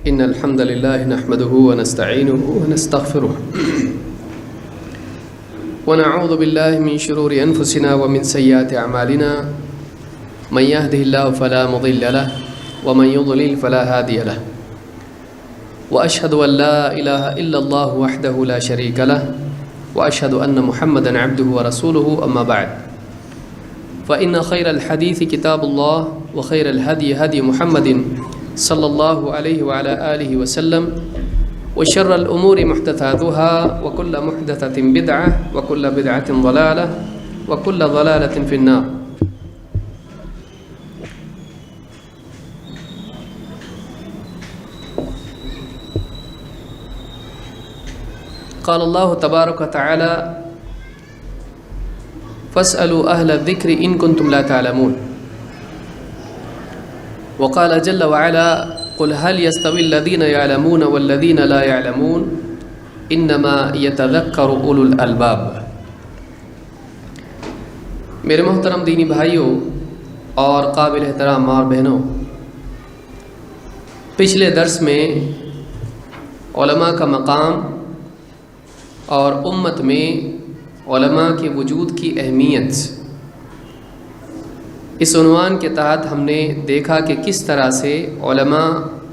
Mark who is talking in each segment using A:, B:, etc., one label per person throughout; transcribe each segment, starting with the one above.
A: إن الحمد لله نحمده ونستعينه ونستغفره ونعوذ بالله من شرور أنفسنا ومن سيئات أعمالنا من يهده الله فلا مضل له ومن يضلل فلا هادي له وأشهد أن لا إله إلا الله وحده لا شريك له وأشهد أن محمدًا عبده ورسوله أما بعد فإن خير الحديث كتاب الله وخير الهدي هدي محمد صلى الله عليه وعلى آله وسلم وشر الأمور محدثاتها وكل محدثة بدعة وكل بدعة ضلالة وكل ضلالة في النار. قال الله تبارك وتعالى فاسألوا أهل الذكر إن كنتم لا تعلمون وقال جل وعلا قل هل يستوي الذين يعلمون والذين لا يعلمون انما يتذكر اولو الالباب. میرے محترم دینی بھائیوں اور قابل احترام ماں اور بہنوں، پچھلے درس میں علماء کا مقام اور امت میں علماء کے وجود کی اہمیت، اس عنوان کے تحت ہم نے دیکھا کہ کس طرح سے علماء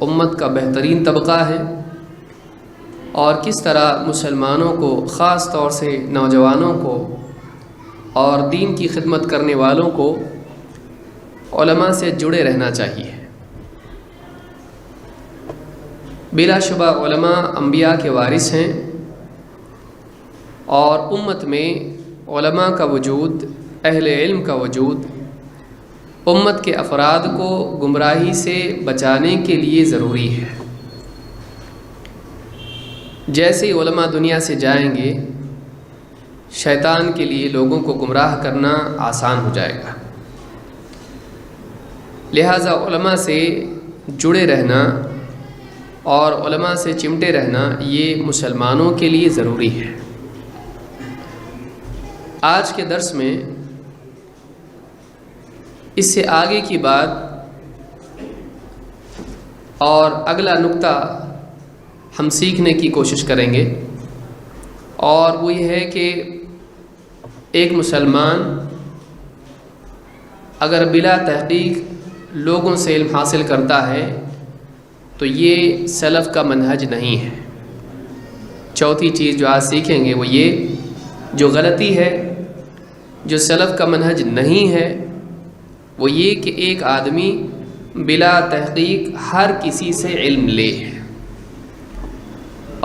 A: امت کا بہترین طبقہ ہے اور کس طرح مسلمانوں کو، خاص طور سے نوجوانوں کو اور دین کی خدمت کرنے والوں کو علماء سے جڑے رہنا چاہیے۔ بلا شبہ علماء انبیاء کے وارث ہیں اور امت میں علماء کا وجود، اہل علم کا وجود امت کے افراد کو گمراہی سے بچانے کے لیے ضروری ہے۔ جیسے ہی علماء دنیا سے جائیں گے، شیطان کے لیے لوگوں کو گمراہ کرنا آسان ہو جائے گا۔ لہٰذا علماء سے جڑے رہنا اور علماء سے چمٹے رہنا یہ مسلمانوں کے لیے ضروری ہے۔ آج کے درس میں اس سے آگے کی بات اور اگلا نقطہ ہم سیکھنے کی کوشش کریں گے، اور وہ یہ ہے کہ ایک مسلمان اگر بلا تحقیق لوگوں سے علم حاصل کرتا ہے تو یہ سلف کا منہج نہیں ہے۔ چوتھی چیز جو آج سیکھیں گے وہ یہ، جو غلطی ہے، جو سلف کا منہج نہیں ہے، وہ یہ کہ ایک آدمی بلا تحقیق ہر کسی سے علم لے۔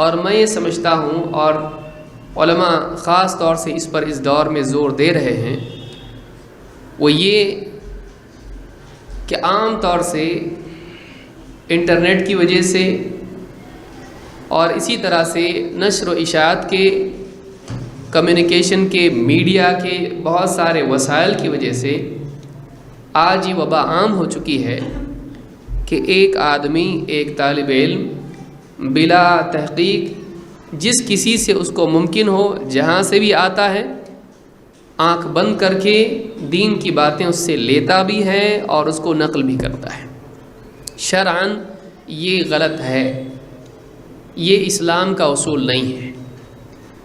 A: اور میں یہ سمجھتا ہوں، اور علماء خاص طور سے اس پر اس دور میں زور دے رہے ہیں، وہ یہ کہ عام طور سے انٹرنیٹ کی وجہ سے اور اسی طرح سے نشر و اشاعت کے، کمیونیکیشن کے، میڈیا کے بہت سارے وسائل کی وجہ سے آج یہ وبا عام ہو چکی ہے کہ ایک آدمی، ایک طالب علم بلا تحقیق جس کسی سے اس کو ممکن ہو، جہاں سے بھی آتا ہے، آنکھ بند کر کے دین کی باتیں اس سے لیتا بھی ہے اور اس کو نقل بھی کرتا ہے۔ شرعاً یہ غلط ہے، یہ اسلام کا اصول نہیں ہے،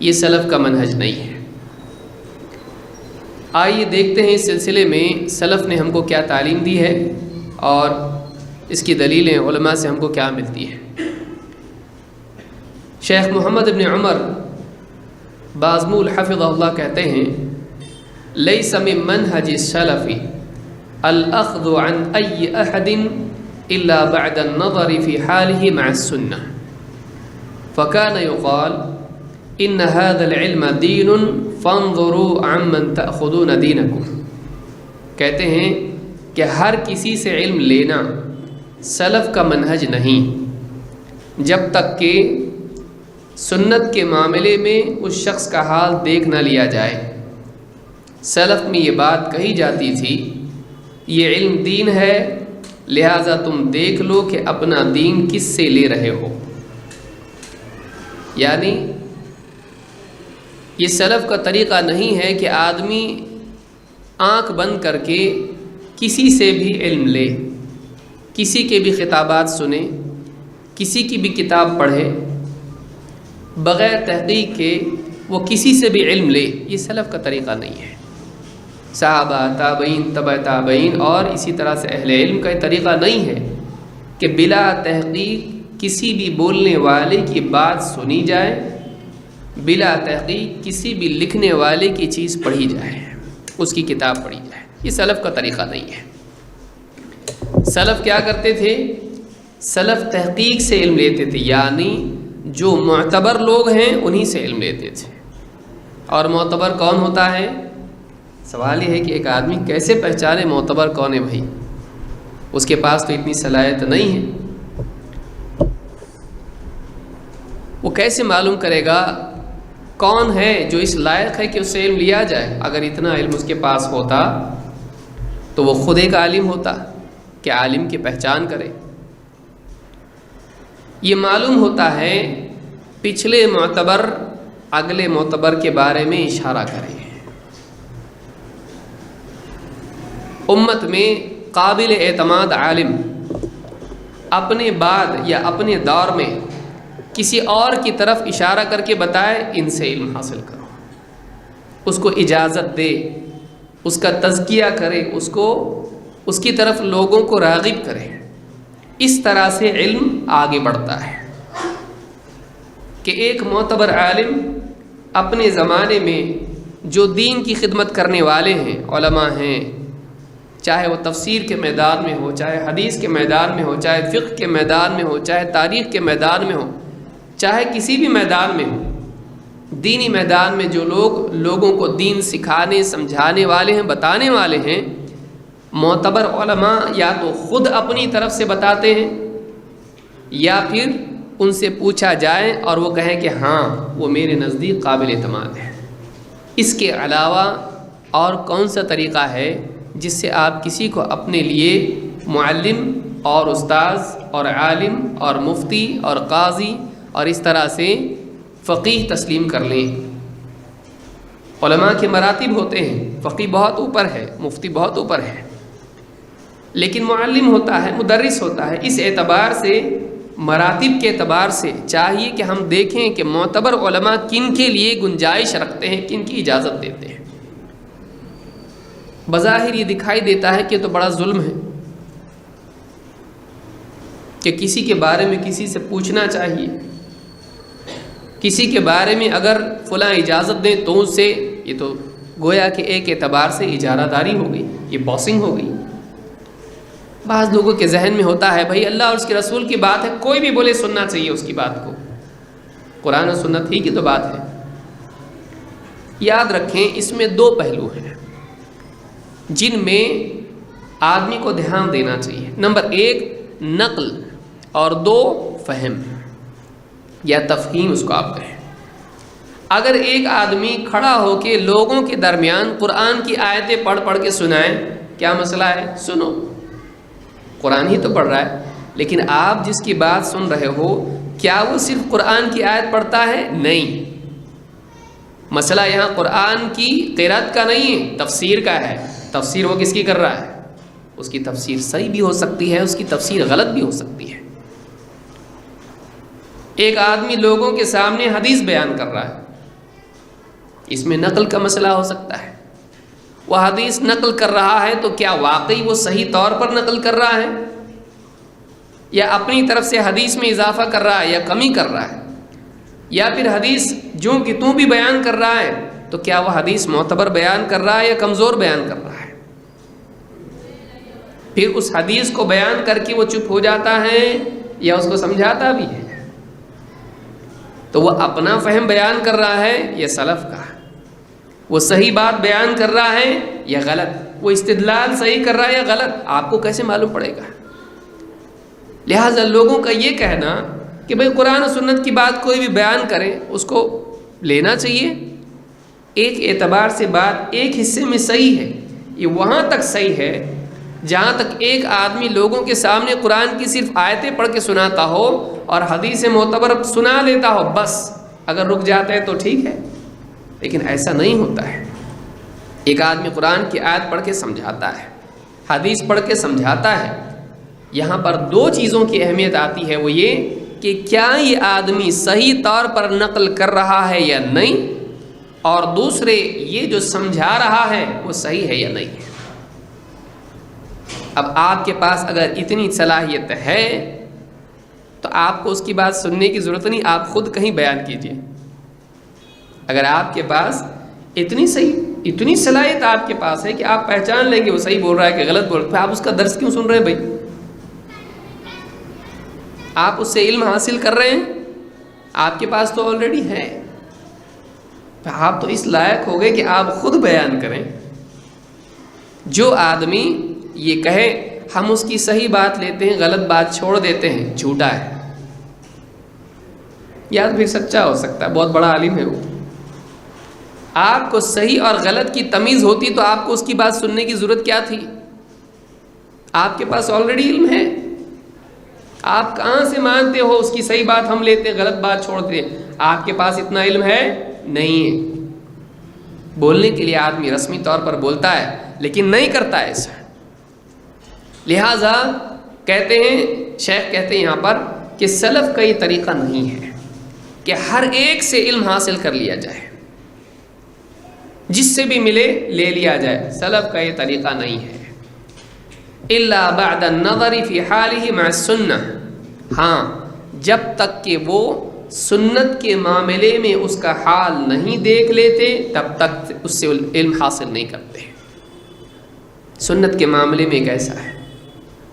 A: یہ سلف کا منہج نہیں ہے۔ آئیے دیکھتے ہیں اس سلسلے میں سلف نے ہم کو کیا تعلیم دی ہے اور اس کی دلیلیں علماء سے ہم کو کیا ملتی ہیں۔ شیخ محمد بن عمر بازمول حفظہ اللہ کہتے ہیں، لیس من منہج السلف الاخذ عن ای احد الا بعد النظر في حاله مع السنة فكان يقال ان هذا العلم دین فانظروا عمن تأخذون دینکم۔ کہتے ہیں کہ ہر کسی سے علم لینا سلف کا منہج نہیں جب تک کہ سنت کے معاملے میں اس شخص کا حال دیکھ نہ لیا جائے۔ سلف میں یہ بات کہی جاتی تھی، یہ علم دین ہے، لہٰذا تم دیکھ لو کہ اپنا دین کس سے لے رہے ہو۔ یعنی یہ سلف کا طریقہ نہیں ہے کہ آدمی آنکھ بند کر کے کسی سے بھی علم لے، کسی کے بھی خطابات سنے، کسی کی بھی کتاب پڑھے بغیر تحقیق کے وہ کسی سے بھی علم لے، یہ سلف کا طریقہ نہیں ہے۔ صحابہ، تابعین، تبع تابعین اور اسی طرح سے اہل علم کا یہ طریقہ نہیں ہے کہ بلا تحقیق کسی بھی بولنے والے کی بات سنی جائے، بلا تحقیق کسی بھی لکھنے والے کی چیز پڑھی جائے، اس کی کتاب پڑھی جائے، یہ سلف کا طریقہ نہیں ہے۔ سلف کیا کرتے تھے؟ سلف تحقیق سے علم لیتے تھے، یعنی جو معتبر لوگ ہیں انہی سے علم لیتے تھے۔ اور معتبر کون ہوتا ہے؟ سوال یہ ہے کہ ایک آدمی کیسے پہچانے معتبر کون ہے بھائی؟ اس کے پاس تو اتنی صلاحیت نہیں ہے، وہ کیسے معلوم کرے گا کون ہے جو اس لائق ہے کہ اس سے علم لیا جائے؟ اگر اتنا علم اس کے پاس ہوتا تو وہ خود ایک عالم ہوتا کہ عالم کی پہچان کرے۔ یہ معلوم ہوتا ہے پچھلے معتبر اگلے معتبر کے بارے میں اشارہ کرے۔ امت میں قابل اعتماد عالم اپنے بعد یا اپنے دور میں کسی اور کی طرف اشارہ کر کے بتائے ان سے علم حاصل کرو، اس کو اجازت دے، اس کا تزکیہ کرے، اس کی طرف لوگوں کو راغب کرے، اس طرح سے علم آگے بڑھتا ہے کہ ایک معتبر عالم اپنے زمانے میں جو دین کی خدمت کرنے والے ہیں، علماء ہیں، چاہے وہ تفسیر کے میدان میں ہو، چاہے حدیث کے میدان میں ہو، چاہے فقہ کے میدان میں ہو، چاہے تاریخ کے میدان میں ہو، چاہے کسی بھی میدان میں ہو، دینی میدان میں جو لوگوں کو دین سکھانے سمجھانے والے ہیں، بتانے والے ہیں، معتبر علماء یا تو خود اپنی طرف سے بتاتے ہیں یا پھر ان سے پوچھا جائے اور وہ کہیں کہ ہاں وہ میرے نزدیک قابل اعتماد ہے۔ اس کے علاوہ اور کون سا طریقہ ہے جس سے آپ کسی کو اپنے لیے معلم اور استاذ اور عالم اور مفتی اور قاضی اور اس طرح سے فقیہ تسلیم کر لیں؟ علماء کے مراتب ہوتے ہیں، فقیہ بہت اوپر ہے، مفتی بہت اوپر ہے، لیکن معلم ہوتا ہے، مدرس ہوتا ہے۔ اس اعتبار سے، مراتب کے اعتبار سے چاہیے کہ ہم دیکھیں کہ معتبر علماء کن کے لیے گنجائش رکھتے ہیں، کن کی اجازت دیتے ہیں۔ بظاہر یہ دکھائی دیتا ہے کہ تو بڑا ظلم ہے کہ کسی کے بارے میں کسی سے پوچھنا چاہیے، کسی کے بارے میں اگر فلاں اجازت دیں تو اس سے، یہ تو گویا کہ ایک اعتبار سے اجارہ داری ہو گئی، یہ باسنگ ہو گئی۔ بعض لوگوں کے ذہن میں ہوتا ہے بھائی اللہ اور اس کے رسول کی بات ہے، کوئی بھی بولے سننا چاہیے اس کی بات کو، قرآن و سنت ہی کی تو بات ہے۔ یاد رکھیں اس میں دو پہلو ہیں جن میں آدمی کو دھیان دینا چاہیے۔ نمبر ایک نقل اور دو فہم یا تفہیم، اس کو آپ کہیں۔ اگر ایک آدمی کھڑا ہو کے لوگوں کے درمیان قرآن کی آیتیں پڑھ پڑھ کے سنائیں، کیا مسئلہ ہے؟ سنو، قرآن ہی تو پڑھ رہا ہے، لیکن آپ جس کی بات سن رہے ہو کیا وہ صرف قرآن کی آیت پڑھتا ہے؟ نہیں، مسئلہ یہاں قرآن کی قرأت کا نہیں ہے، تفسیر کا ہے۔ تفسیر وہ کس کی کر رہا ہے؟ اس کی تفسیر صحیح بھی ہو سکتی ہے، اس کی تفسیر غلط بھی ہو سکتی ہے۔ ایک آدمی لوگوں کے سامنے حدیث بیان کر رہا ہے، اس میں نقل کا مسئلہ ہو سکتا ہے۔ وہ حدیث نقل کر رہا ہے تو کیا واقعی وہ صحیح طور پر نقل کر رہا ہے یا اپنی طرف سے حدیث میں اضافہ کر رہا ہے یا کمی کر رہا ہے، یا پھر حدیث جو کہ تو بھی بیان کر رہا ہے تو کیا وہ حدیث معتبر بیان کر رہا ہے یا کمزور بیان کر رہا ہے؟ پھر اس حدیث کو بیان کر کے وہ چپ ہو جاتا ہے یا اس کو سمجھاتا بھی ہے؟ تو وہ اپنا فہم بیان کر رہا ہے یا سلف کا؟ وہ صحیح بات بیان کر رہا ہے یا غلط؟ وہ استدلال صحیح کر رہا ہے یا غلط؟ آپ کو کیسے معلوم پڑے گا؟ لہٰذا لوگوں کا یہ کہنا کہ بھئی قرآن و سنت کی بات کوئی بھی بیان کرے اس کو لینا چاہیے، ایک اعتبار سے بات ایک حصے میں صحیح ہے، یہ وہاں تک صحیح ہے جہاں تک ایک آدمی لوگوں کے سامنے قرآن کی صرف آیتیں پڑھ کے سناتا ہو اور حدیث معتبر سنا لیتا ہو، بس اگر رک جاتا ہے تو ٹھیک ہے، لیکن ایسا نہیں ہوتا ہے۔ ایک آدمی قرآن کی آیت پڑھ کے سمجھاتا ہے، حدیث پڑھ کے سمجھاتا ہے۔ یہاں پر دو چیزوں کی اہمیت آتی ہے، وہ یہ کہ کیا یہ آدمی صحیح طور پر نقل کر رہا ہے یا نہیں، اور دوسرے یہ جو سمجھا رہا ہے وہ صحیح ہے یا نہیں ہے۔ اب آپ کے پاس اگر اتنی صلاحیت ہے تو آپ کو اس کی بات سننے کی ضرورت نہیں، آپ خود کہیں بیان کیجئے۔ اگر آپ کے پاس اتنی صلاحیت آپ کے پاس ہے کہ آپ پہچان لیں گے وہ صحیح بول رہا ہے کہ غلط بول رہا ہے، پھر آپ اس کا درس کیوں سن رہے ہیں بھائی؟ آپ اس سے علم حاصل کر رہے ہیں، آپ کے پاس تو آلریڈی ہے، آپ تو اس لائق ہو گئے کہ آپ خود بیان کریں۔ جو آدمی یہ کہے ہم اس کی صحیح بات لیتے ہیں غلط بات چھوڑ دیتے ہیں، جھوٹا ہے۔ یا پھر سچا ہو سکتا ہے، بہت بڑا عالم ہے وہ۔ آپ کو صحیح اور غلط کی تمیز ہوتی تو آپ کو اس کی بات سننے کی ضرورت کیا تھی؟ آپ کے پاس آلریڈی علم ہے، آپ کہاں سے مانتے ہو اس کی صحیح بات ہم لیتے ہیں غلط بات چھوڑتے ہیں؟ آپ کے پاس اتنا علم ہے نہیں ہے۔ بولنے کے لیے آدمی رسمی طور پر بولتا ہے لیکن نہیں کرتا ایسا، لہذا کہتے ہیں شیخ کہتے ہیں یہاں پر کہ سلف کا یہ طریقہ نہیں ہے کہ ہر ایک سے علم حاصل کر لیا جائے، جس سے بھی ملے لے لیا جائے، سلف کا یہ طریقہ نہیں ہے۔ الا بعد النظر فی حالہ مع السنہ، ہاں جب تک کہ وہ سنت کے معاملے میں اس کا حال نہیں دیکھ لیتے تب تک اس سے علم حاصل نہیں کرتے۔ سنت کے معاملے میں کیسا ہے؟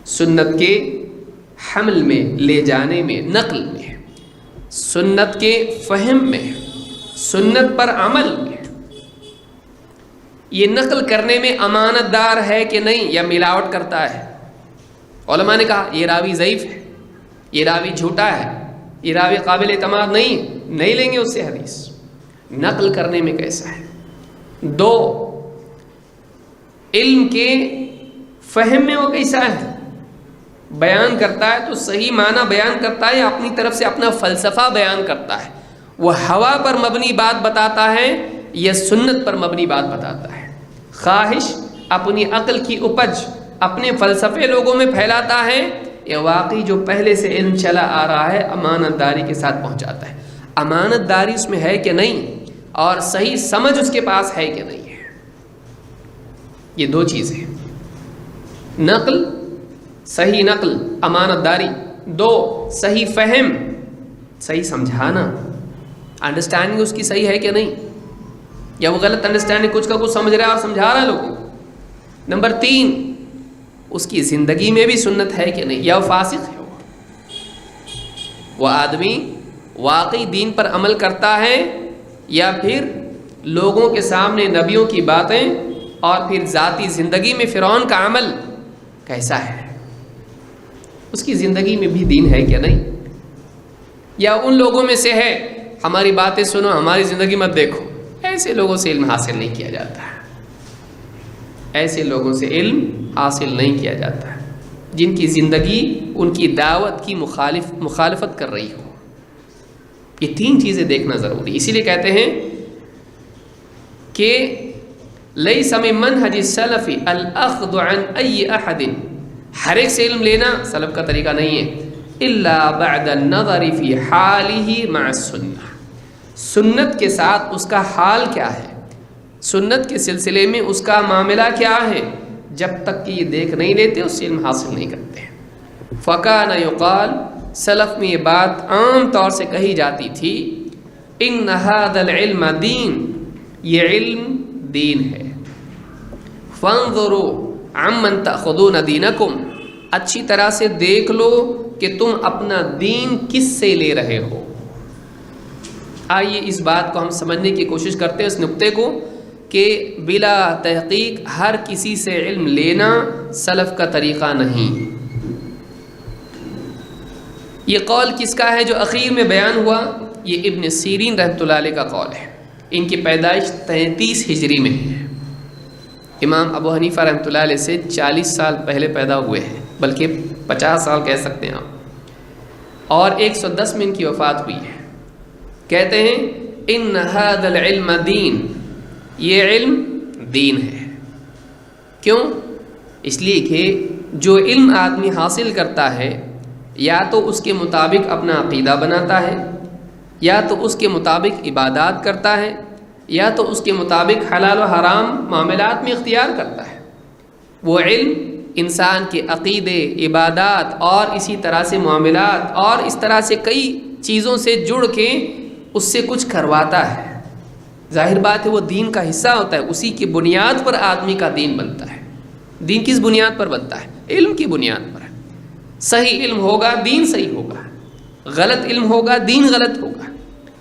A: سنت کے حمل میں، لے جانے میں، نقل میں، سنت کے فہم میں، سنت پر عمل میں، یہ نقل کرنے میں امانت دار ہے کہ نہیں یا ملاوٹ کرتا ہے؟ علماء نے کہا یہ راوی ضعیف ہے، یہ راوی جھوٹا ہے، یہ راوی قابل اعتماد نہیں لیں گے اس سے حدیث۔ نقل کرنے میں کیسا ہے؟ دو، علم کے فہم میں وہ کیسا ہے؟ بیان کرتا ہے تو صحیح معنی بیان کرتا ہے یا اپنی طرف سے اپنا فلسفہ بیان کرتا ہے؟ وہ ہوا پر مبنی بات بتاتا ہے یا سنت پر مبنی بات بتاتا ہے؟ خواہش، اپنی عقل کی اپج، اپنے فلسفے لوگوں میں پھیلاتا ہے یا واقعی جو پہلے سے علم چلا آ رہا ہے امانت داری کے ساتھ پہنچاتا ہے؟ امانت داری اس میں ہے کہ نہیں، اور صحیح سمجھ اس کے پاس ہے کہ نہیں ہے؟ یہ دو چیزیں، نقل، صحیح نقل، امانت داری، دو صحیح فہم، صحیح سمجھانا، انڈرسٹینڈنگ اس کی صحیح ہے کہ نہیں، یا وہ غلط انڈرسٹینڈنگ کچھ کا کچھ سمجھ رہا ہے اور سمجھا رہا ہے لوگوں۔ نمبر تین، اس کی زندگی میں بھی سنت ہے کہ نہیں، یا وہ فاسق ہے، وہ آدمی واقعی دین پر عمل کرتا ہے یا پھر لوگوں کے سامنے نبیوں کی باتیں اور پھر ذاتی زندگی میں فرعون کا عمل کیسا ہے؟ اس کی زندگی میں بھی دین ہے کیا نہیں؟ یا ان لوگوں میں سے ہے ہماری باتیں سنو ہماری زندگی مت دیکھو؟ ایسے لوگوں سے علم حاصل نہیں کیا جاتا ہے، ایسے لوگوں سے علم حاصل نہیں کیا جاتا ہے جن کی زندگی ان کی دعوت کی مخالفت کر رہی ہو۔ یہ تین چیزیں دیکھنا ضروری، اسی لیے کہتے ہیں کہ لیس من منہج السلف الاخذ عن ای احد، ہر ایک سے علم لینا سلف کا طریقہ نہیں ہے، الا بعد النظر فی حالہ مع السنہ، سنت کے ساتھ اس کا حال کیا ہے، سنت کے سلسلے میں اس کا معاملہ کیا ہے، جب تک کہ یہ دیکھ نہیں لیتے اس سے علم حاصل نہیں کرتے۔ فکان یقال، سلف میں یہ بات عام طور سے کہی جاتی تھی، ان ھذا العلم دین، یہ علم دین ہے، فانظروا عمن تأخذون دینکم، اچھی طرح سے دیکھ لو کہ تم اپنا دین کس سے لے رہے ہو۔ آئیے اس بات کو ہم سمجھنے کی کوشش کرتے ہیں، اس نقطے کو، کہ بلا تحقیق ہر کسی سے علم لینا سلف کا طریقہ نہیں۔ یہ قول کس کا ہے جو اخیر میں بیان ہوا؟ یہ ابن سیرین رحمۃ اللہ علیہ کا قول ہے، ان کی پیدائش 33 ہجری میں ہے، امام ابو حنیفہ رحمۃ اللہ علیہ سے 40 سال پہلے پیدا ہوئے ہیں، بلکہ 50 سال کہہ سکتے ہیں آپ، اور 110 میں ان کی وفات ہوئی ہے۔ کہتے ہیں ان ھذا العلم دین، یہ علم دین ہے۔ کیوں؟ اس لیے کہ جو علم آدمی حاصل کرتا ہے یا تو اس کے مطابق اپنا عقیدہ بناتا ہے، یا تو اس کے مطابق عبادات کرتا ہے، یا تو اس کے مطابق حلال و حرام معاملات میں اختیار کرتا ہے۔ وہ علم انسان کے عقیدے، عبادات اور اسی طرح سے معاملات اور اس طرح سے کئی چیزوں سے جڑ کے اس سے کچھ کرواتا ہے۔ ظاہر بات ہے وہ دین کا حصہ ہوتا ہے، اسی کی بنیاد پر آدمی کا دین بنتا ہے۔ دین کس بنیاد پر بنتا ہے؟ علم کی بنیاد پر۔ صحیح علم ہوگا دین صحیح ہوگا، غلط علم ہوگا دین غلط ہوگا۔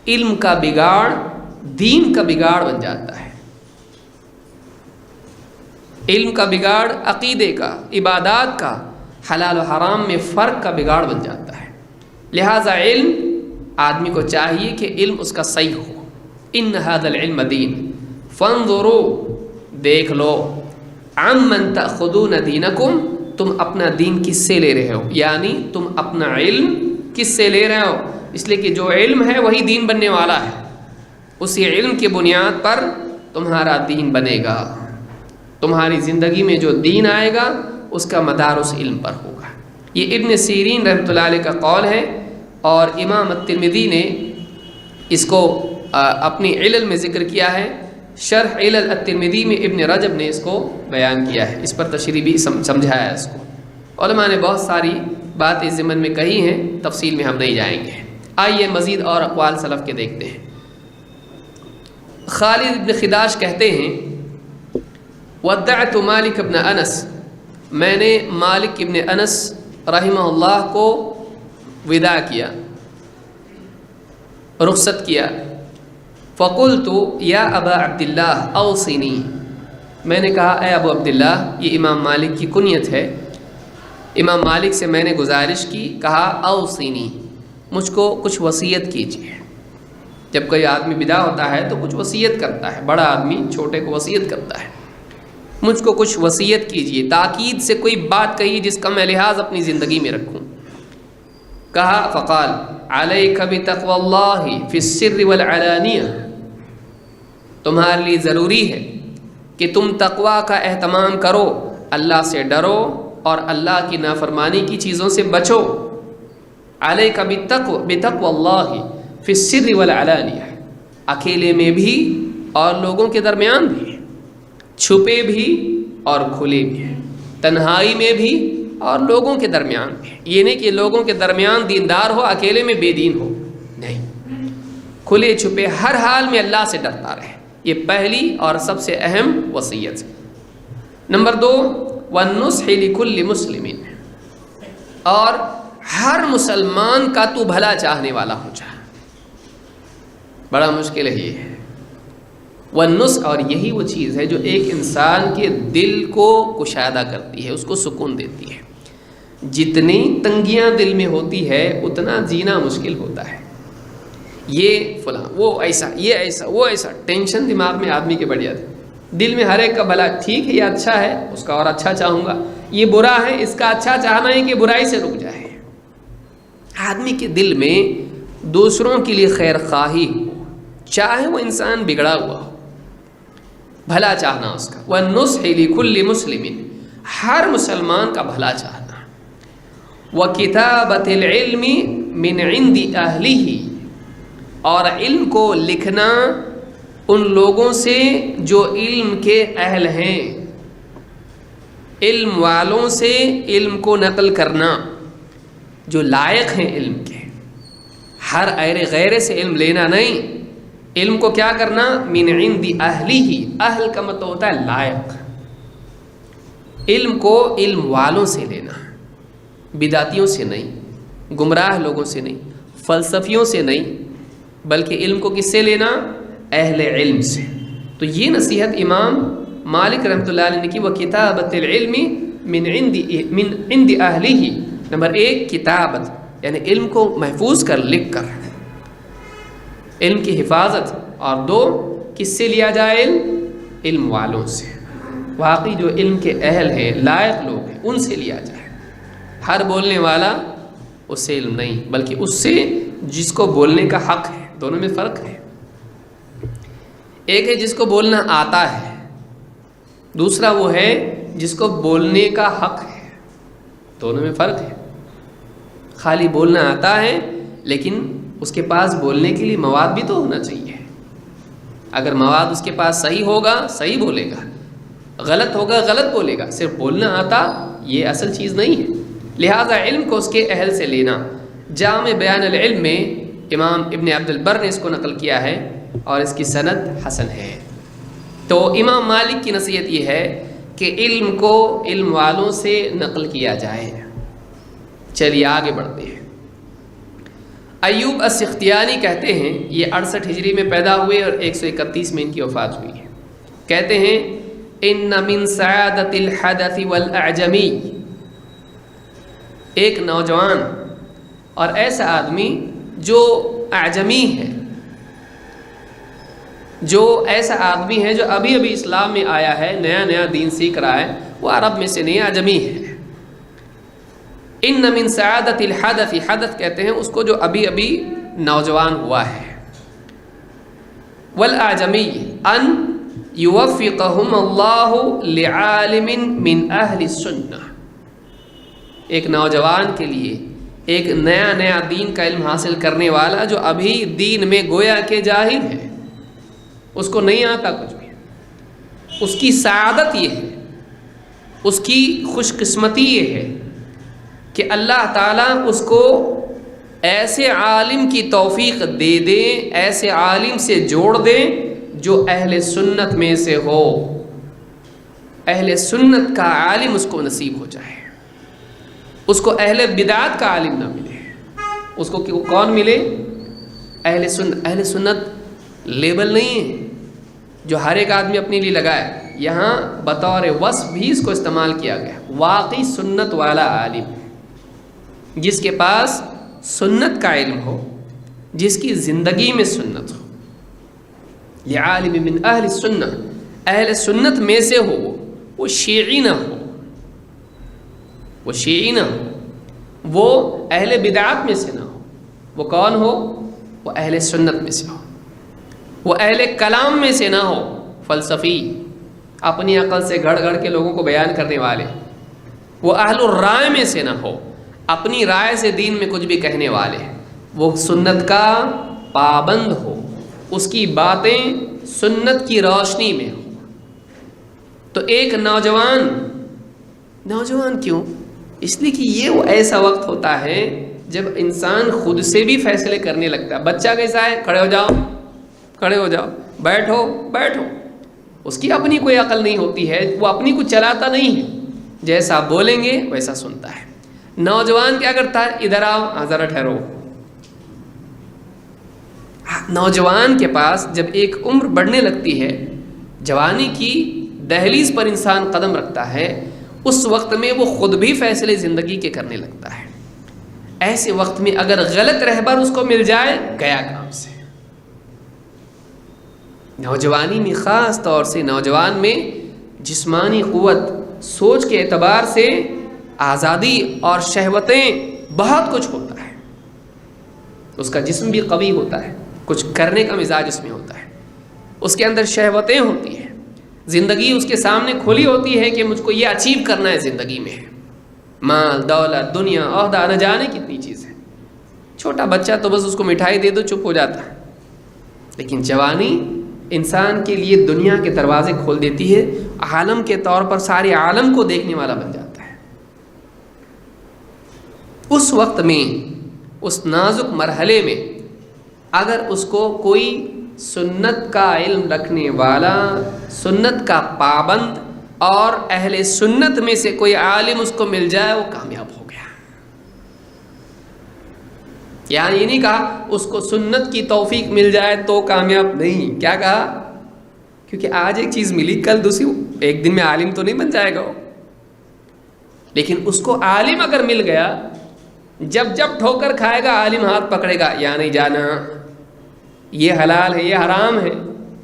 A: علم کا بگاڑ دین کا بگاڑ بن جاتا ہے، علم کا بگاڑ عقیدے کا، عبادات کا، حلال و حرام میں فرق کا بگاڑ بن جاتا ہے۔ لہٰذا علم آدمی کو چاہیے کہ علم اس کا صحیح ہو۔ ان ھذا العلم دین فانظروا، دیکھ لو، عمن تأخذون دینکم، تم اپنا دین کس سے لے رہے ہو، یعنی تم اپنا علم کس سے لے رہے ہو۔ اس لیے کہ جو علم ہے وہی دین بننے والا ہے، اسی علم کی بنیاد پر تمہارا دین بنے گا۔ تمہاری زندگی میں جو دین آئے گا اس کا مدار اس علم پر ہوگا۔ یہ ابن سیرین رحمۃ اللہ علیہ کا قول ہے، اور امام الترمذی نے اس کو اپنی علل میں ذکر کیا ہے۔ شرح علل الترمذی میں ابن رجب نے اس کو بیان کیا ہے، اس پر تشریح بھی سمجھایا ہے اس کو۔ علماء نے بہت ساری بات اس ضمن میں کہی ہیں، تفصیل میں ہم نہیں جائیں گے۔ آئیے مزید اور اقوال سلف کے دیکھتے ہیں۔ خالد بن خداش کہتے ہیں ودعت مالک ابن انس، میں نے مالک ابن انس رحمہ اللہ کو وداع کیا، رخصت کیا۔ فقلت یا ابا عبداللہ اوصنی، میں نے کہا اے ابو عبداللہ، یہ امام مالک کی کنیت ہے، امام مالک سے میں نے گزارش کی، کہا اوصنی، مجھ کو کچھ وصیت کیجیے۔ جب کوئی آدمی ودا ہوتا ہے تو کچھ وصیت کرتا ہے، بڑا آدمی چھوٹے کو وصیت کرتا ہے، مجھ کو کچھ وصیت کیجیے، تاکید سے کوئی بات کہیے جس کا میں لحاظ اپنی زندگی میں رکھوں۔ کہا فقال علیک بتقوی اللہ فی السر والعلانیہ، تمہارے لیے ضروری ہے کہ تم تقوی کا اہتمام کرو، اللہ سے ڈرو اور اللہ کی نافرمانی کی چیزوں سے بچو۔ علیک بتقوی اللہ فی السر والعلانیہ، اکیلے میں بھی اور لوگوں کے درمیان بھی، چھپے بھی اور کھلے بھی، تنہائی میں بھی اور لوگوں کے درمیان بھی۔ یہ نہیں کہ لوگوں کے درمیان دیندار ہو، اکیلے میں بے دین ہو، نہیں، کھلے چھپے ہر حال میں اللہ سے ڈرتا رہے۔ یہ پہلی اور سب سے اہم وصیت۔ نمبر 2 والنصح لکل مسلم، اور ہر مسلمان کا تو بھلا چاہنے والا ہو جا۔ بڑا مشکل ہے یہ، والنصح، اور یہی وہ چیز ہے جو ایک انسان کے دل کو کشادہ کرتی ہے، اس کو سکون دیتی ہے۔ جتنی تنگیاں دل میں ہوتی ہے اتنا جینا مشکل ہوتا ہے۔ یہ فلاں، وہ ایسا، یہ ایسا، وہ ایسا، ٹینشن دماغ میں آدمی کے بڑھ جاتی ہے۔ دل میں ہر ایک کا بھلا، ٹھیک ہے یہ اچھا ہے، اس کا اور اچھا چاہوں گا، یہ برا ہے، اس کا اچھا چاہنا ہے کہ برائی سے رک جائے۔ آدمی کے دل میں دوسروں کے لیے خیر خواہی ہو، چاہے وہ انسان بگڑا ہوا ہو، بھلا چاہنا اس کا۔ والنصح لکل مسلم، ہر مسلمان کا بھلا چاہنا۔ وکتابۃ العلم من عند اہلہ، اور علم کو لکھنا ان لوگوں سے جو علم کے اہل ہیں، علم والوں سے علم کو نقل کرنا، جو لائق ہیں علم کے۔ ہر غیر سے علم لینا نہیں، علم کو کیا کرنا؟ من عند اہلہ، اہل کا مطلب ہوتا ہے لائق۔ علم کو علم والوں سے لینا، بدعتیوں سے نہیں، گمراہ لوگوں سے نہیں، فلسفیوں سے نہیں، بلکہ علم کو کس سے لینا؟ اہل علم سے۔ تو یہ نصیحت امام مالک رحمۃ اللہ علیہ نے کی، وکتابۃ العلم من عند اہلہ۔ نمبر 1 کتابت، یعنی علم کو محفوظ کر، لکھ کر، علم کی حفاظت۔ اور 2 کس سے لیا جائے علم؟ علم والوں سے، واقعی جو علم کے اہل ہیں، لائق لوگ ہیں، ان سے لیا جائے۔ ہر بولنے والا اس سے علم نہیں، بلکہ اس سے جس کو بولنے کا حق ہے۔ دونوں میں فرق ہے، ایک ہے جس کو بولنا آتا ہے، دوسرا وہ ہے جس کو بولنے کا حق ہے۔ دونوں میں فرق ہے۔ خالی بولنا آتا ہے لیکن اس کے پاس بولنے کے لیے مواد بھی تو ہونا چاہیے. اگر مواد اس کے پاس صحیح ہوگا صحیح بولے گا, غلط ہوگا غلط بولے گا. صرف بولنا آتا یہ اصل چیز نہیں ہے. لہٰذا علم کو اس کے اہل سے لینا. جامع بیان العلم میں امام ابن عبد البر نے اس کو نقل کیا ہے اور اس کی سند حسن ہے. تو امام مالک کی نصیحت یہ ہے کہ علم کو علم والوں سے نقل کیا جائے. چلیے آگے بڑھتے ہیں. ایوب السختیانی کہتے ہیں, یہ 68 ہجری میں پیدا ہوئے اور 131 میں ان کی وفات ہوئی ہے. کہتے ہیں ان من سعادت الحدث والاعجمی, ایک نوجوان اور ایسا آدمی جو اعجمی ہے, جو ایسا آدمی ہے جو ابھی ابھی اسلام میں آیا ہے, نیا نیا دین سیکھ رہا ہے, وہ عرب میں سے نہیں اعجمی ہے. ان من سعادت الحدث, حدث کہتے ہیں اس کو جو ابھی ابھی نوجوان ہوا ہے. والاعجمی ان یوفقہم اللہ لعالم من اہل السنہ, ایک نوجوان کے لیے ایک نیا نیا دین کا علم حاصل کرنے والا جو ابھی دین میں گویا کہ جاہل ہے, اس کو نہیں آتا کچھ بھی, اس کی سعادت یہ ہے, اس کی خوش قسمتی یہ ہے کہ اللہ تعالیٰ اس کو ایسے عالم کی توفیق دے دے, ایسے عالم سے جوڑ دے جو اہل سنت میں سے ہو. اہل سنت کا عالم اس کو نصیب ہو جائے, اس کو اہل بدعت کا عالم نہ ملے. اس کو کون ملے؟ اہل سنت. اہل سنت لیبل نہیں ہے جو ہر ایک آدمی اپنے لیے لگائے. یہاں بطور وصف بھی اس کو استعمال کیا گیا. واقعی سنت والا عالم, جس کے پاس سنت کا علم ہو, جس کی زندگی میں سنت ہو. یہ عالم من اہل السنہ, اہل سنت میں سے ہو, وہ شیعی نہ ہو, وہ شیعی نہ ہو, وہ اہل بدعات میں سے نہ ہو. وہ کون ہو؟ وہ اہل سنت میں سے ہو. وہ اہل کلام میں سے نہ ہو, فلسفی, اپنی عقل سے گھڑ گھڑ کے لوگوں کو بیان کرنے والے. وہ اہل الرائے میں سے نہ ہو, اپنی رائے سے دین میں کچھ بھی کہنے والے. وہ سنت کا پابند ہو, اس کی باتیں سنت کی روشنی میں ہو. تو ایک نوجوان کیوں؟ اس لیے کہ یہ وہ ایسا وقت ہوتا ہے جب انسان خود سے بھی فیصلے کرنے لگتا ہے. بچہ کیسا ہے؟ کھڑے ہو جاؤ, کھڑے ہو جاؤ, بیٹھو بیٹھو. اس کی اپنی کوئی عقل نہیں ہوتی ہے, وہ اپنی کچھ چلاتا نہیں ہے, جیسا بولیں گے ویسا سنتا ہے. نوجوان کیا کرتا ہے؟ ادھر آؤ, ذرا ٹھہرو. نوجوان کے پاس جب ایک عمر بڑھنے لگتی ہے, جوانی کی دہلیز پر انسان قدم رکھتا ہے, اس وقت میں وہ خود بھی فیصلے زندگی کے کرنے لگتا ہے. ایسے وقت میں اگر غلط رہبر اس کو مل جائے, گیا کام سے. نوجوانی میں خاص طور سے نوجوان میں جسمانی قوت, سوچ کے اعتبار سے آزادی اور شہوتیں بہت کچھ ہوتا ہے. اس کا جسم بھی قوی ہوتا ہے, کچھ کرنے کا مزاج اس میں ہوتا ہے, اس کے اندر شہوتیں ہوتی ہیں, زندگی اس کے سامنے کھلی ہوتی ہے کہ مجھ کو یہ اچیو کرنا ہے زندگی میں. مال دولت دنیا عہدہ نہ جانے کتنی چیز ہے. چھوٹا بچہ تو بس اس کو مٹھائی دے دو چپ ہو جاتا ہے, لیکن جوانی انسان کے لیے دنیا کے دروازے کھول دیتی ہے, عالم کے طور پر سارے عالم کو دیکھنے والا بن جاتا ہے. اس وقت میں, اس نازک مرحلے میں اگر اس کو کوئی سنت کا علم رکھنے والا, سنت کا پابند اور اہل سنت میں سے کوئی عالم اس کو مل جائے, وہ کامیاب ہو گیا. یہاں یہ نہیں کہا اس کو سنت کی توفیق مل جائے تو کامیاب نہیں. کیا کہا؟ کیونکہ آج ایک چیز ملی, کل دوسری, ایک دن میں عالم تو نہیں بن جائے گا وہ. لیکن اس کو عالم اگر مل گیا, جب جب ٹھوکر کھائے گا عالم ہاتھ پکڑے گا, یا نہیں جانا, یہ حلال ہے, یہ حرام ہے,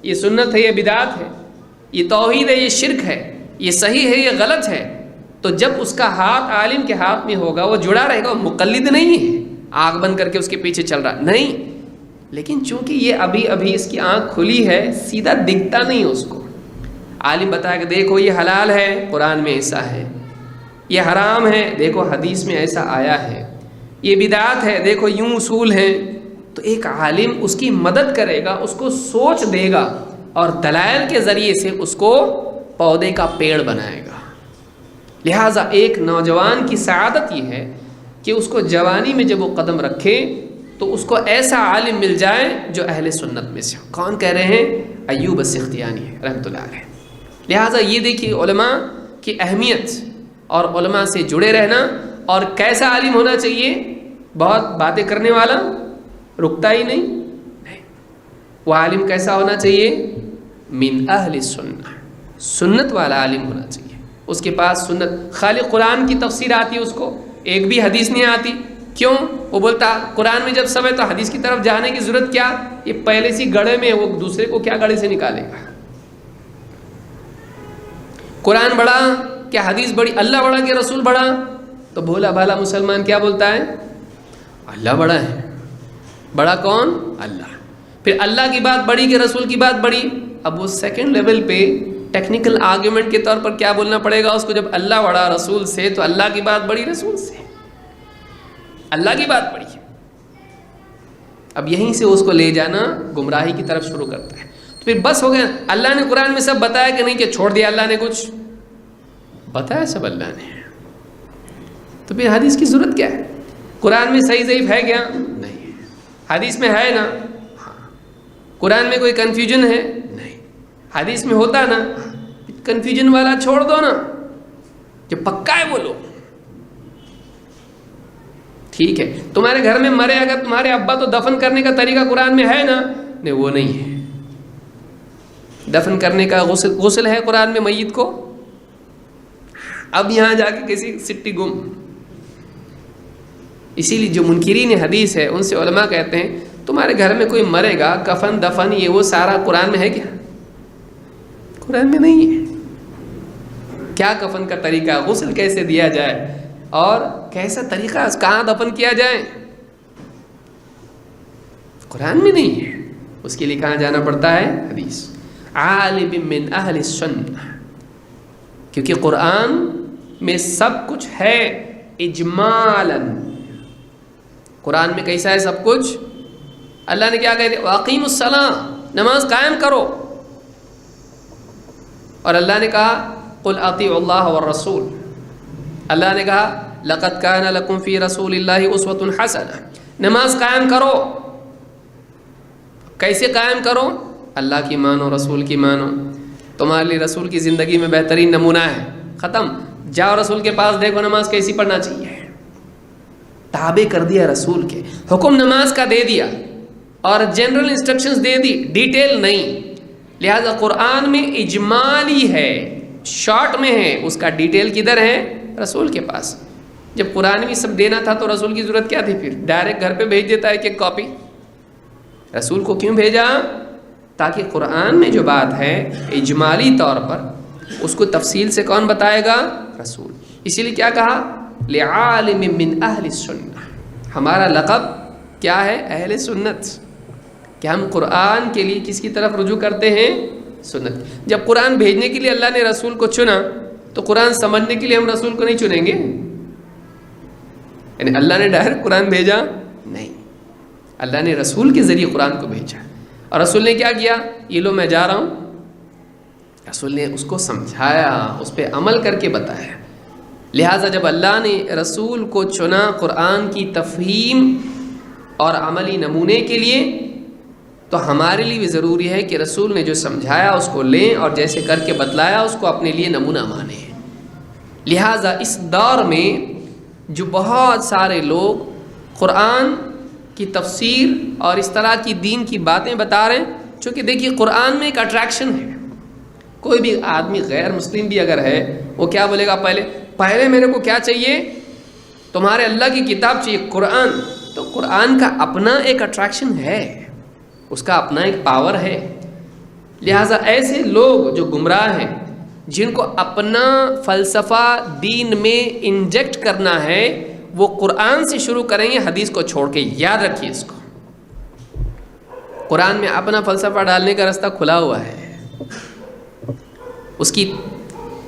A: یہ سنت ہے, یہ بدعت ہے, یہ توحید ہے, یہ شرک ہے, یہ صحیح ہے, یہ غلط ہے. تو جب اس کا ہاتھ عالم کے ہاتھ میں ہوگا, وہ جڑا رہے گا. وہ مقلد نہیں ہے, آنکھ بند کر کے اس کے پیچھے چل رہا نہیں. لیکن چونکہ یہ ابھی ابھی اس کی آنکھ کھلی ہے, سیدھا دکھتا نہیں اس کو. عالم بتایا کہ دیکھو یہ حلال ہے, قرآن میں ایسا ہے, یہ حرام ہے, دیکھو حدیث میں ایسا آیا ہے, یہ بدعات ہے، دیکھو یوں اصول ہیں، تو ایک عالم اس کی مدد کرے گا، اس کو سوچ دے گا اور دلائل کے ذریعے سے اس کو پودے کا پیڑ بنائے گا۔ لہٰذا ایک نوجوان کی سعادت یہ ہے کہ اس کو جوانی میں جب وہ قدم رکھے تو اس کو ایسا عالم مل جائے جو اہل سنت میں سے ہو۔ کون کہہ رہے ہیں؟ ایوب السختیانی رحمۃ اللہ علیہ۔ لہٰذا یہ دیکھیے علماء کی اہمیت اور علماء سے جڑے رہنا، اور کیسا عالم ہونا چاہیے؟ بہت باتیں کرنے والا، رکتا ہی نہیں، وہ عالم کیسا ہونا چاہیے؟ من اہل سنت، سنت والا عالم ہونا چاہیے، اس کے پاس سنت، خالی قرآن کی تفسیر آتی ہے اس کو، ایک بھی حدیث نہیں آتی۔ کیوں؟ وہ بولتا قرآن میں جب سب ہے تو حدیث کی طرف جانے کی ضرورت کیا؟ یہ پہلے سی گڑھے میں، وہ دوسرے کو کیا گڑھے سے نکالے گا؟ قرآن بڑا کیا حدیث بڑی؟ اللہ بڑا کہ رسول بڑا؟ تو بھولا بھالا مسلمان کیا بولتا ہے؟ اللہ بڑا ہے۔ بڑا کون؟ اللہ۔ پھر اللہ کی بات بڑی کہ رسول کی بات بڑی؟ اب وہ سیکنڈ لیول پہ ٹیکنیکل آرگیومنٹ کے طور پر کیا بولنا پڑے گا اس کو؟ جب اللہ بڑا رسول سے، تو اللہ کی بات بڑی رسول سے، اللہ کی بات بڑی۔ اب یہیں سے اس کو لے جانا گمراہی کی طرف شروع کرتا ہے۔ تو پھر بس ہو گیا، اللہ نے قرآن میں سب بتایا کہ نہیں، کہ چھوڑ دیا اللہ نے؟ کچھ بتایا سب اللہ نے، تو پھر حدیث کی ضرورت کیا ہے؟ قرآن میں صحیح ضعیف ہے کیا؟ نہیں۔ حدیث میں ہے نا؟ ہاں۔ قرآن میں کوئی کنفیوژن ہے؟ نہیں۔ حدیث میں ہوتا نا؟ کنفیوژن والا چھوڑ دو نا، جو پکا ہے وہ لو۔ ٹھیک ہے، تمہارے گھر میں مرے اگر تمہارے ابا، تو دفن کرنے کا طریقہ قرآن میں ہے نا؟ نہیں، وہ نہیں ہے۔ دفن کرنے کا غسل ہے قرآن میں میت کو؟ اب یہاں جا کے کسی سٹی گم۔ اسی لیے جو منکرین حدیث ہے ان سے علماء کہتے ہیں تمہارے گھر میں کوئی مرے گا، کفن دفن یہ وہ سارا قرآن میں ہے کیا؟ قرآن میں نہیں ہے۔ کیا کفن کا طریقہ، غسل کیسے دیا جائے، اور کیسا طریقہ، کہاں دفن کیا جائے، قرآن میں نہیں ہے۔ اس کے لیے کہاں جانا پڑتا ہے؟ حدیث۔ عالم من اہل السنہ، کیونکہ قرآن میں سب کچھ ہے اجمالاً۔ قرآن میں کیسا ہے سب کچھ؟ اللہ نے کیا کہتے؟ واقیموا الصلاۃ، نماز قائم کرو، اور اللہ نے کہا قل اطیعوا اللہ والرسول، اللہ نے کہا لقد کان لکم فی رسول اللہ اسوۃ حسنہ، نماز قائم کرو۔ کیسے قائم کرو؟ اللہ کی مانو، رسول کی مانو، تمہارے لیے رسول کی زندگی میں بہترین نمونہ ہے، ختم۔ جاؤ رسول کے پاس، دیکھو نماز کیسی پڑھنا چاہیے، تابع کر دیا رسول کے حکم، نماز کا دے دیا، اور جنرل انسٹرکشنز دے دی، ڈیٹیل نہیں۔ لہذا قرآن میں اجمالی ہے، شارٹ میں ہے، اس کا ڈیٹیل کدھر ہے؟ رسول کے پاس۔ جب قرآن میں سب دینا تھا تو رسول کی ضرورت کیا تھی؟ پھر ڈائریکٹ گھر پہ بھیج دیتا ہے کہ کاپی۔ رسول کو کیوں بھیجا؟ تاکہ قرآن میں جو بات ہے اجمالی طور پر اس کو تفصیل سے کون بتائے گا؟ رسول۔ اسی لیے کیا کہا؟ لعالم من اہل السنہ، ہمارا لقب کیا ہے؟ اہل سنت، کہ ہم قرآن کے لیے کس کی طرف رجوع کرتے ہیں؟ سنت۔ جب قرآن بھیجنے کے لیے اللہ نے رسول کو چنا تو قرآن سمجھنے کے لیے ہم رسول کو نہیں چنیں گے؟ یعنی اللہ نے ڈائریکٹ قرآن بھیجا؟ نہیں، اللہ نے رسول کے ذریعے قرآن کو بھیجا، اور رسول نے کیا کیا؟ یہ لو میں جا رہا ہوں، رسول نے اس کو سمجھایا، اس پہ عمل کر کے بتایا۔ لہٰذا جب اللہ نے رسول کو چنا قرآن کی تفہیم اور عملی نمونے کے لیے، تو ہمارے لیے بھی ضروری ہے کہ رسول نے جو سمجھایا اس کو لیں، اور جیسے کر کے بتلایا اس کو اپنے لیے نمونہ مانیں۔ لہٰذا اس دور میں جو بہت سارے لوگ قرآن کی تفسیر اور اس طرح کی دین کی باتیں بتا رہے ہیں، چونکہ دیکھیے قرآن میں ایک اٹریکشن ہے۔ کوئی بھی آدمی غیر مسلم بھی اگر ہے، وہ کیا بولے گا؟ پہلے میرے کو کیا چاہیے؟ تمہارے اللہ کی کتاب چاہیے، قرآن۔ تو قرآن کا اپنا ایک اٹریکشن ہے، اس کا اپنا ایک پاور ہے۔ لہٰذا ایسے لوگ جو گمراہ ہیں، جن کو اپنا فلسفہ دین میں انجیکٹ کرنا ہے، وہ قرآن سے شروع کریں گے حدیث کو چھوڑ کے۔ یاد رکھیے اس کو، قرآن میں اپنا فلسفہ ڈالنے کا راستہ کھلا ہوا ہے۔